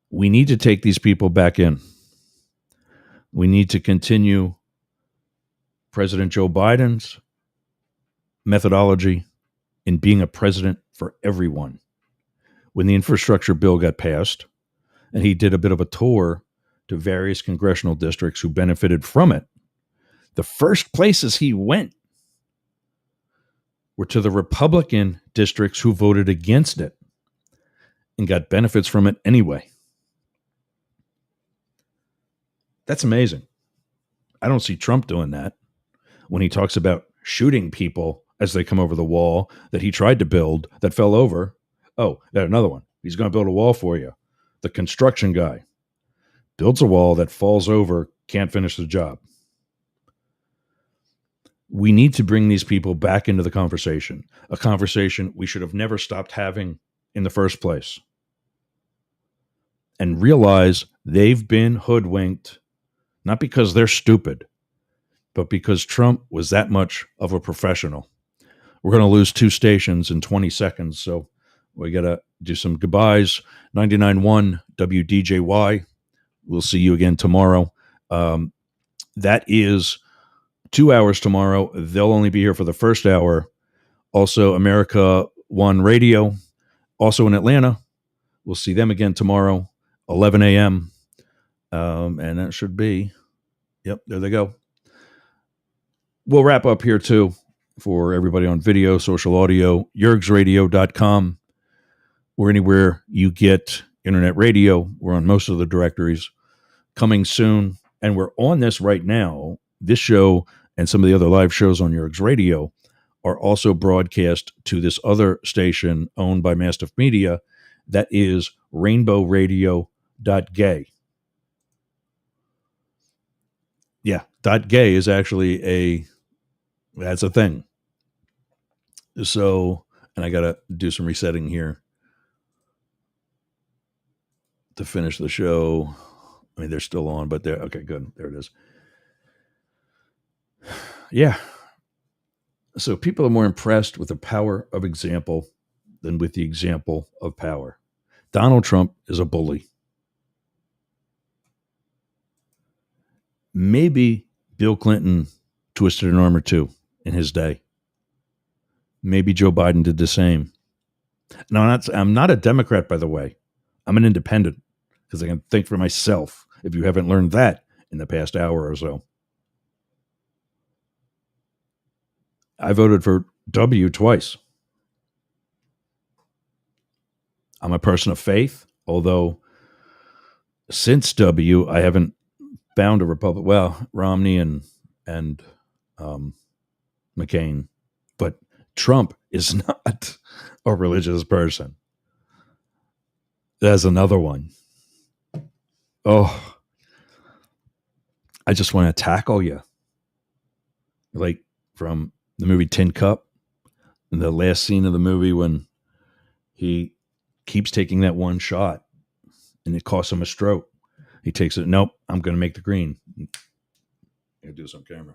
We need to take these people back in. We need to continue President Joe Biden's methodology in being a president for everyone. When the infrastructure bill got passed, and he did a bit of a tour to various congressional districts who benefited from it, the first places he went were to the Republican districts who voted against it and got benefits from it anyway. That's amazing. I don't see Trump doing that when he talks about shooting people as they come over the wall that he tried to build that fell over. Oh, there's another one. He's going to build a wall for you. The construction guy builds a wall that falls over, can't finish the job. We need to bring these people back into the conversation, a conversation we should have never stopped having in the first place, and realize they've been hoodwinked, not because they're stupid, but because Trump was that much of a professional. We're going to lose 2 stations in 20 seconds, so we got to do some goodbyes. 99.1 WDJY. We'll see you again tomorrow. That is 2 hours tomorrow. They'll only be here for the first hour. Also, America One Radio, also in Atlanta. We'll see them again tomorrow, 11 a.m. And that should be, there they go. We'll wrap up here too for everybody on video, social audio, yergsradio.com, or anywhere you get internet radio. We're on most of the directories. Coming soon, and we're on this right now. This show and some of the other live shows on Yergs Radio are also broadcast to this other station owned by Mastiff Media. That is rainbowradio.gay. Yeah, .gay is actually that's a thing. So, and I got to do some resetting here to finish the show. I mean, they're still on, but they're okay. Good. There it is. Yeah. So people are more impressed with the power of example than with the example of power. Donald Trump is a bully. Maybe Bill Clinton twisted an arm or two in his day. Maybe Joe Biden did the same. Now, I'm not a Democrat, by the way. I'm an independent because I can think for myself, if you haven't learned that in the past hour or so. I voted for W twice. I'm a person of faith, although since W, I haven't found a Republican. Well, Romney and McCain, but Trump is not a religious person. There's another one. Oh, I just want to tackle you. Like from the movie Tin Cup, in the last scene of the movie when he keeps taking that one shot and it costs him a stroke. He takes it. Nope, I'm going to make the green. I gotta do this on camera.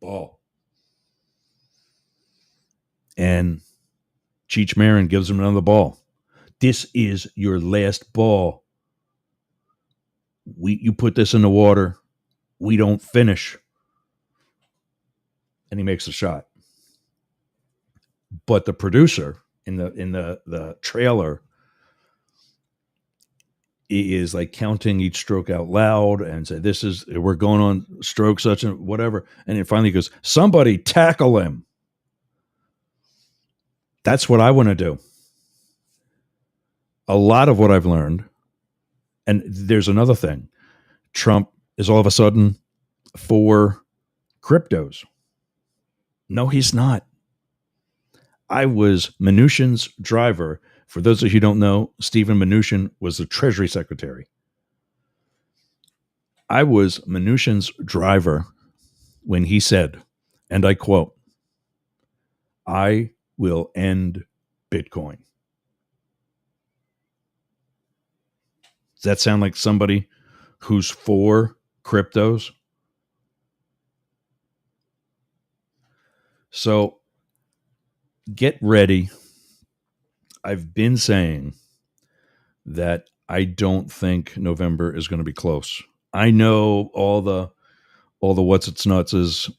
Ball. And Cheech Marin gives him another ball. This is your last ball. You put this in the water. We don't finish. And he makes a shot. But the producer in the trailer is like counting each stroke out loud and say, we're going on stroke such and whatever. And it finally goes, somebody tackle him. That's what I want to do. A lot of what I've learned, and there's another thing. Trump is all of a sudden for cryptos. No, he's not. I was Mnuchin's driver. For those of you who don't know, Stephen Mnuchin was the Treasury Secretary. I was Mnuchin's driver when he said, and I quote, "I will end Bitcoin." Does that sound like somebody who's for cryptos? So get ready. I've been saying that I don't think November is going to be close. I know all the what's its nuts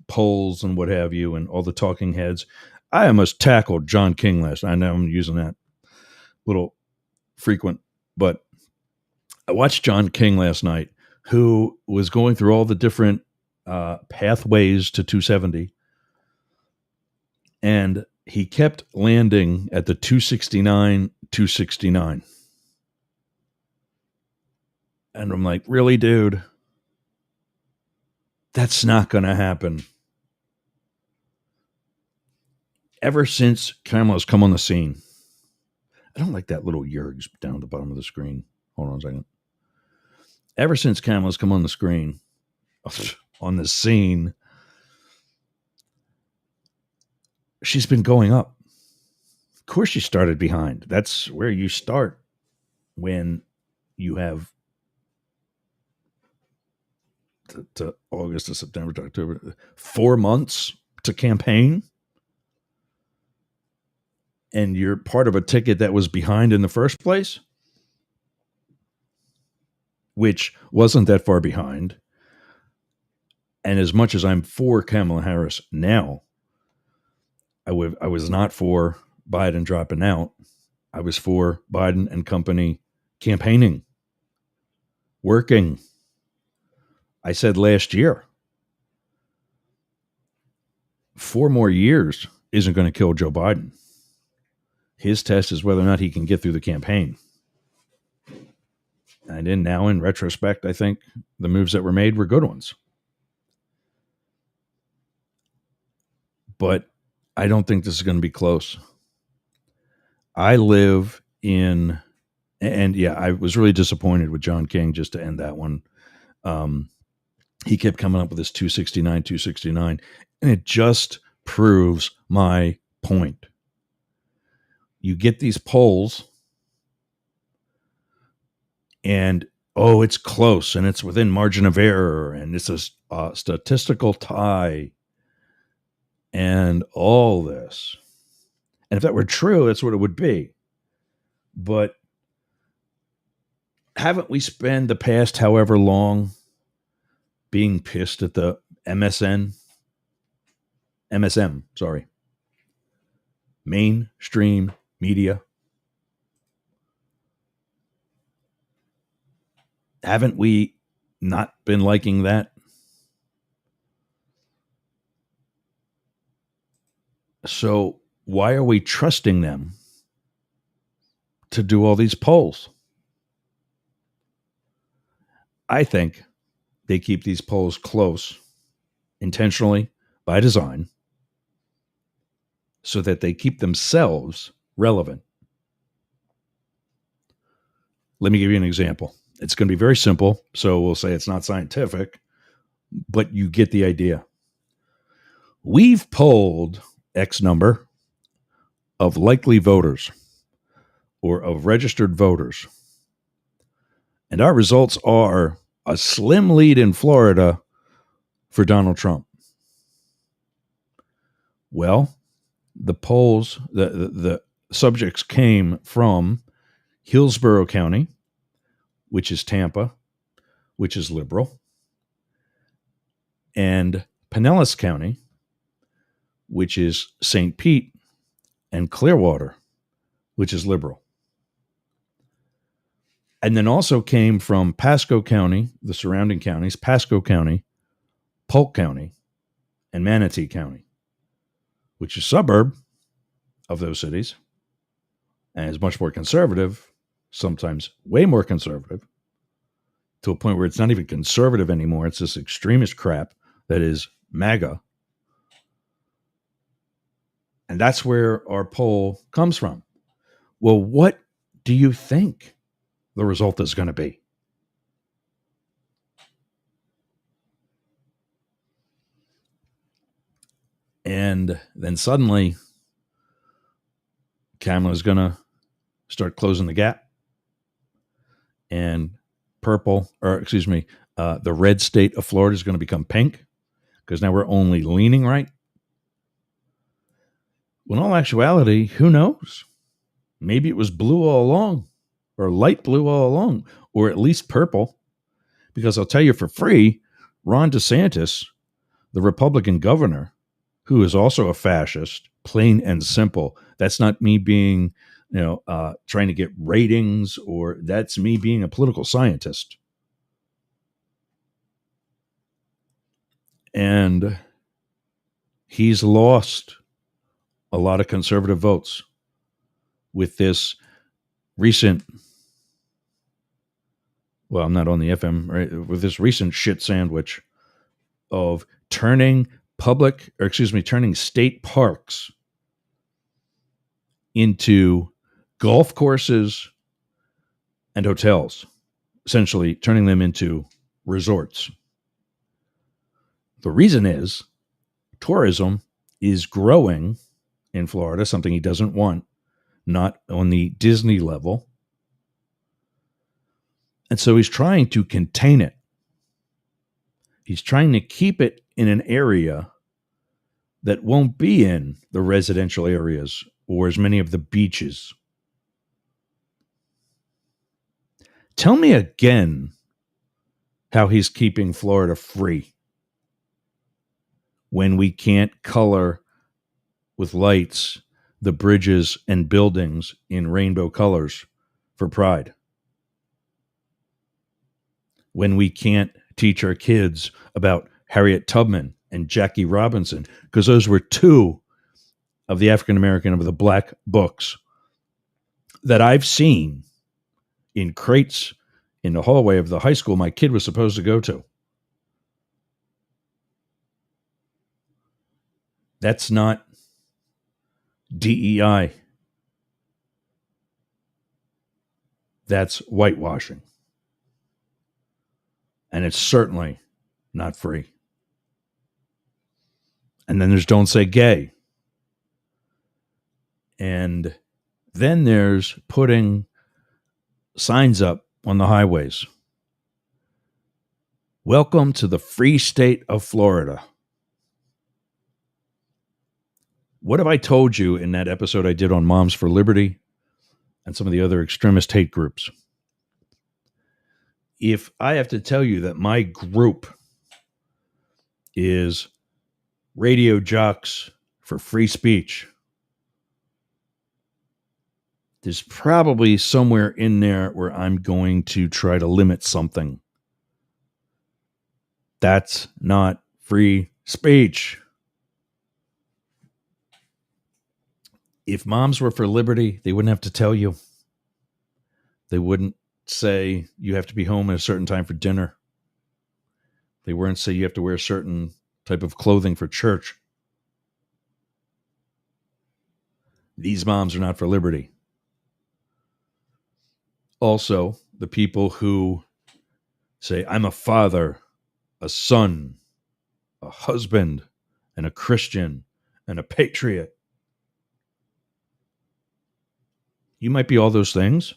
polls and what have you, and all the talking heads. I almost tackled John King last night. I know I'm using that little frequent, but I watched John King last night, who was going through all the different pathways to 270, and he kept landing at the 269, 269. And I'm like, really, dude? That's not going to happen. Ever since Kamala's come on the scene, I don't like that little Yergs down at the bottom of the screen. Hold on a second. Ever since Kamala's come on the screen, on the scene, she's been going up. Of course, she started behind. That's where you start when you have to August to September to October, 4 months to campaign. And you're part of a ticket that was behind in the first place, which wasn't that far behind. And as much as I'm for Kamala Harris now, I was not for Biden dropping out. I was for Biden and company campaigning, working. I said last year, 4 more years isn't going to kill Joe Biden. His test is whether or not he can get through the campaign. And in retrospect, I think the moves that were made were good ones. But I don't think this is going to be close. I live in, and yeah, I was really disappointed with John King, just to end that one. He kept coming up with this 269, 269, and it just proves my point. You get these polls, and it's close, and it's within margin of error, and it's a statistical tie, and all this. And if that were true, that's what it would be. But haven't we spent the past however long being pissed at the MSM, mainstream media? Haven't we not been liking that? So why are we trusting them to do all these polls? I think they keep these polls close intentionally by design so that they keep themselves relevant. Let me give you an example. It's going to be very simple, so we'll say it's not scientific, but you get the idea. We've polled X number of likely voters or of registered voters, and our results are a slim lead in Florida for Donald Trump. Well, the polls, the subjects came from Hillsborough County, which is Tampa, which is liberal, and Pinellas County, which is St. Pete, and Clearwater, which is liberal. And then also came from Pasco County, the surrounding counties, Pasco County, Polk County, and Manatee County, which is a suburb of those cities and is much more conservative, sometimes way more conservative, to a point where it's not even conservative anymore. It's this extremist crap that is MAGA. And that's where our poll comes from. Well, what do you think the result is going to be? And then suddenly, Kamala's going to start closing the gap. And the red state of Florida is going to become pink because now we're only leaning right. When in all actuality, who knows? Maybe it was blue all along, or light blue all along, or at least purple. Because I'll tell you for free, Ron DeSantis, the Republican governor, who is also a fascist, plain and simple. That's not me being, trying to get ratings, or that's me being a political scientist. And he's lost a lot of conservative votes with this recent, well, I'm not on the FM, right? With this recent shit sandwich of turning state parks into golf courses and hotels, essentially turning them into resorts. The reason is tourism is growing in Florida, something he doesn't want, not on the Disney level. And so he's trying to contain it. He's trying to keep it in an area that won't be in the residential areas or as many of the beaches. Tell me again how he's keeping Florida free when we can't color with lights the bridges and buildings in rainbow colors for Pride. When we can't teach our kids about Harriet Tubman and Jackie Robinson, because those were two of the African American of the Black books that I've seen in crates in the hallway of the high school my kid was supposed to go to. That's not DEI. That's whitewashing. And it's certainly not free. And then there's Don't Say Gay. And then there's putting signs up on the highways. Welcome to the free state of Florida. What have I told you in that episode I did on Moms for Liberty and some of the other extremist hate groups? If I have to tell you that my group is radio jocks for free speech, there's probably somewhere in there where I'm going to try to limit something. That's not free speech. If moms were for liberty, they wouldn't have to tell you. They wouldn't say you have to be home at a certain time for dinner. They wouldn't say you have to wear a certain type of clothing for church. These moms are not for liberty. Also, the people who say, I'm a father, a son, a husband, and a Christian, and a patriot. You might be all those things.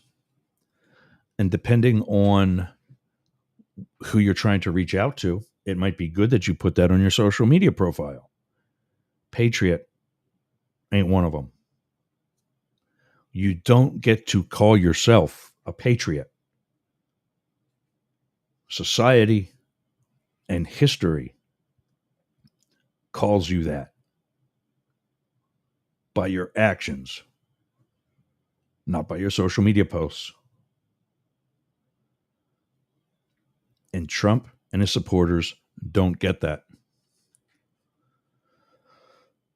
And depending on who you're trying to reach out to, it might be good that you put that on your social media profile. Patriot ain't one of them. You don't get to call yourself a patriot. Society and history calls you that by your actions, not by your social media posts. And Trump and his supporters don't get that.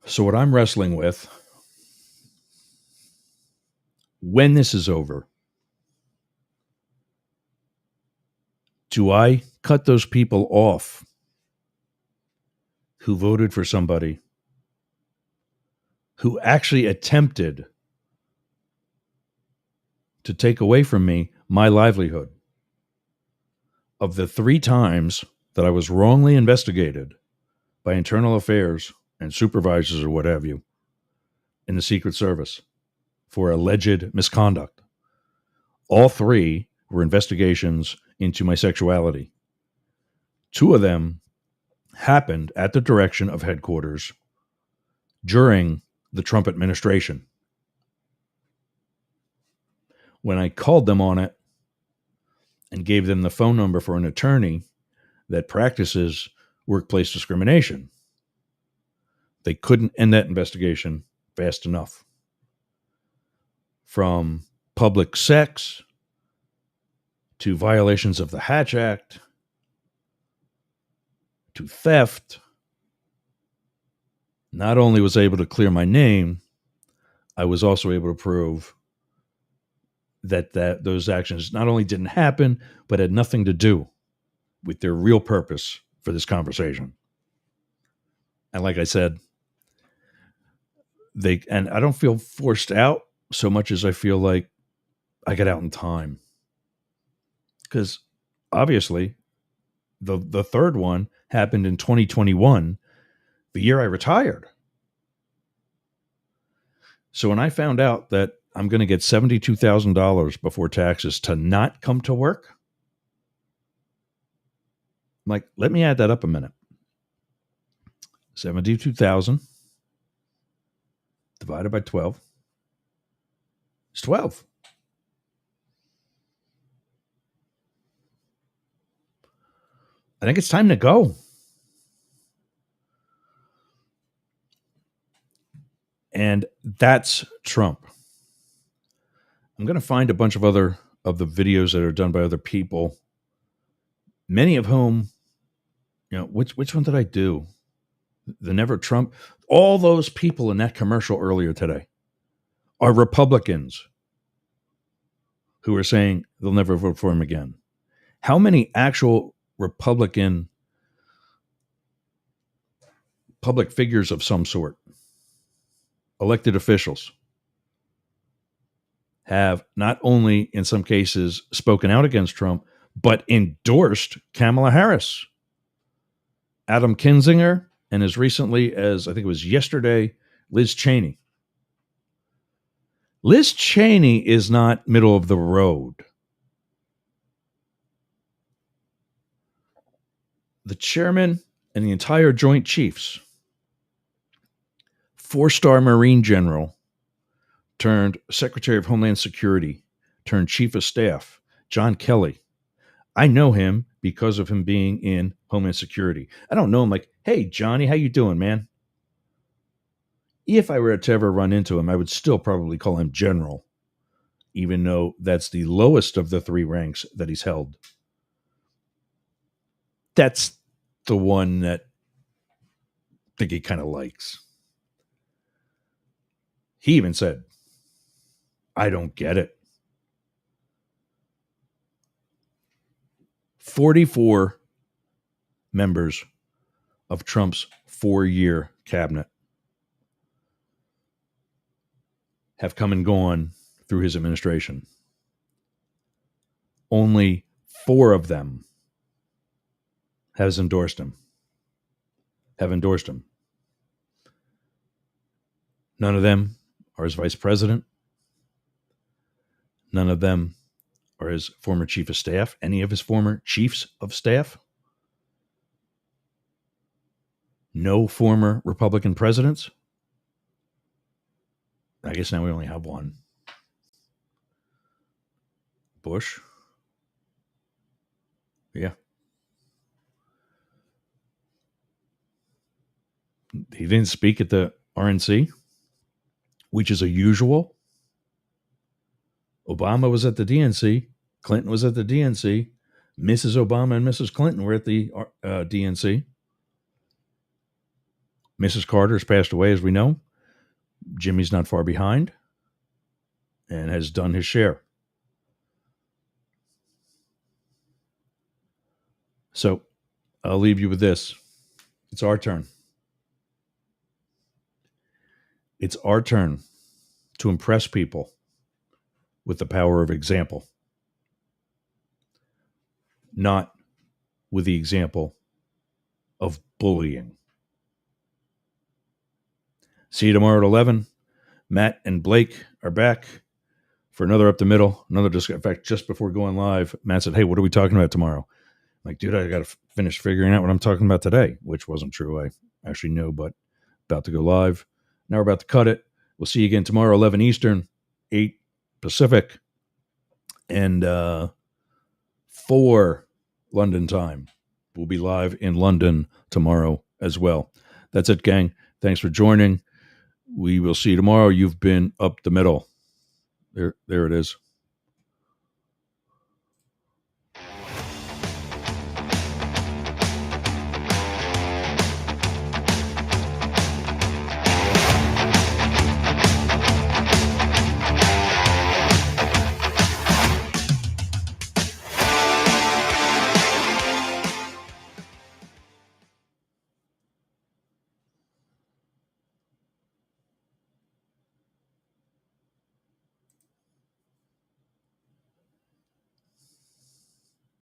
So what I'm wrestling with, when this is over, do I cut those people off who voted for somebody who actually attempted to take away from me my livelihood? Of the 3 times that I was wrongly investigated by internal affairs and supervisors or what have you in the Secret Service for alleged misconduct, all 3 were investigations into my sexuality. 2 of them happened at the direction of headquarters during the Trump administration. When I called them on it and gave them the phone number for an attorney that practices workplace discrimination, they couldn't end that investigation fast enough. From public sex to violations of the Hatch Act to theft, not only was I able to clear my name, I was also able to prove that those actions not only didn't happen, but had nothing to do with their real purpose for this conversation. And like I said, and I don't feel forced out so much as I feel like I got out in time. Because obviously, the third one happened in 2021, the year I retired. So when I found out that I'm going to get $72,000 before taxes to not come to work, I'm like, let me add that up a minute. 72,000 divided by 12 is 12. I think it's time to go. And that's Trump. I'm going to find a bunch of other of the videos that are done by other people, many of whom, which one did I do? The Never Trump. All those people in that commercial earlier today are Republicans who are saying they'll never vote for him again. How many actual Republican public figures of some sort, elected officials, have not only in some cases spoken out against Trump, but endorsed Kamala Harris? Adam Kinzinger, and as recently as I think it was yesterday, Liz Cheney. Liz Cheney is not middle of the road. The chairman and the entire Joint Chiefs, 4-star Marine General turned Secretary of Homeland Security, turned Chief of Staff, John Kelly. I know him because of him being in Homeland Security. I don't know him like, hey, Johnny, how you doing, man? If I were to ever run into him, I would still probably call him General, even though that's the lowest of the 3 ranks that he's held. That's the one that I think he kind of likes. He even said, I don't get it. 44 members of Trump's 4-year cabinet have come and gone through his administration. Only 4 of them have endorsed him. None of them are his vice president. None of them are his former chief of staff, any of his former chiefs of staff. No former Republican presidents. I guess now we only have one. Bush. Yeah. He didn't speak at the RNC, which is a usual. Obama was at the DNC. Clinton was at the DNC. Mrs. Obama and Mrs. Clinton were at the DNC. Mrs. Carter has passed away, as we know. Jimmy's not far behind and has done his share. So I'll leave you with this. It's our turn. It's our turn to impress people with the power of example, not with the example of bullying. See you tomorrow at 11. Matt and Blake are back for another Up the Middle, another discussion. In fact, just before going live, Matt said, hey, what are we talking about tomorrow? I'm like, dude, I got to finish figuring out what I'm talking about today, which wasn't true. I actually know, but about to go live. Now we're about to cut it. We'll see you again tomorrow, 11 Eastern, 8 Pacific, and 4 London time. We'll be live in London tomorrow as well. That's it, gang. Thanks for joining. We will see you tomorrow. You've been Up the Middle. There it is.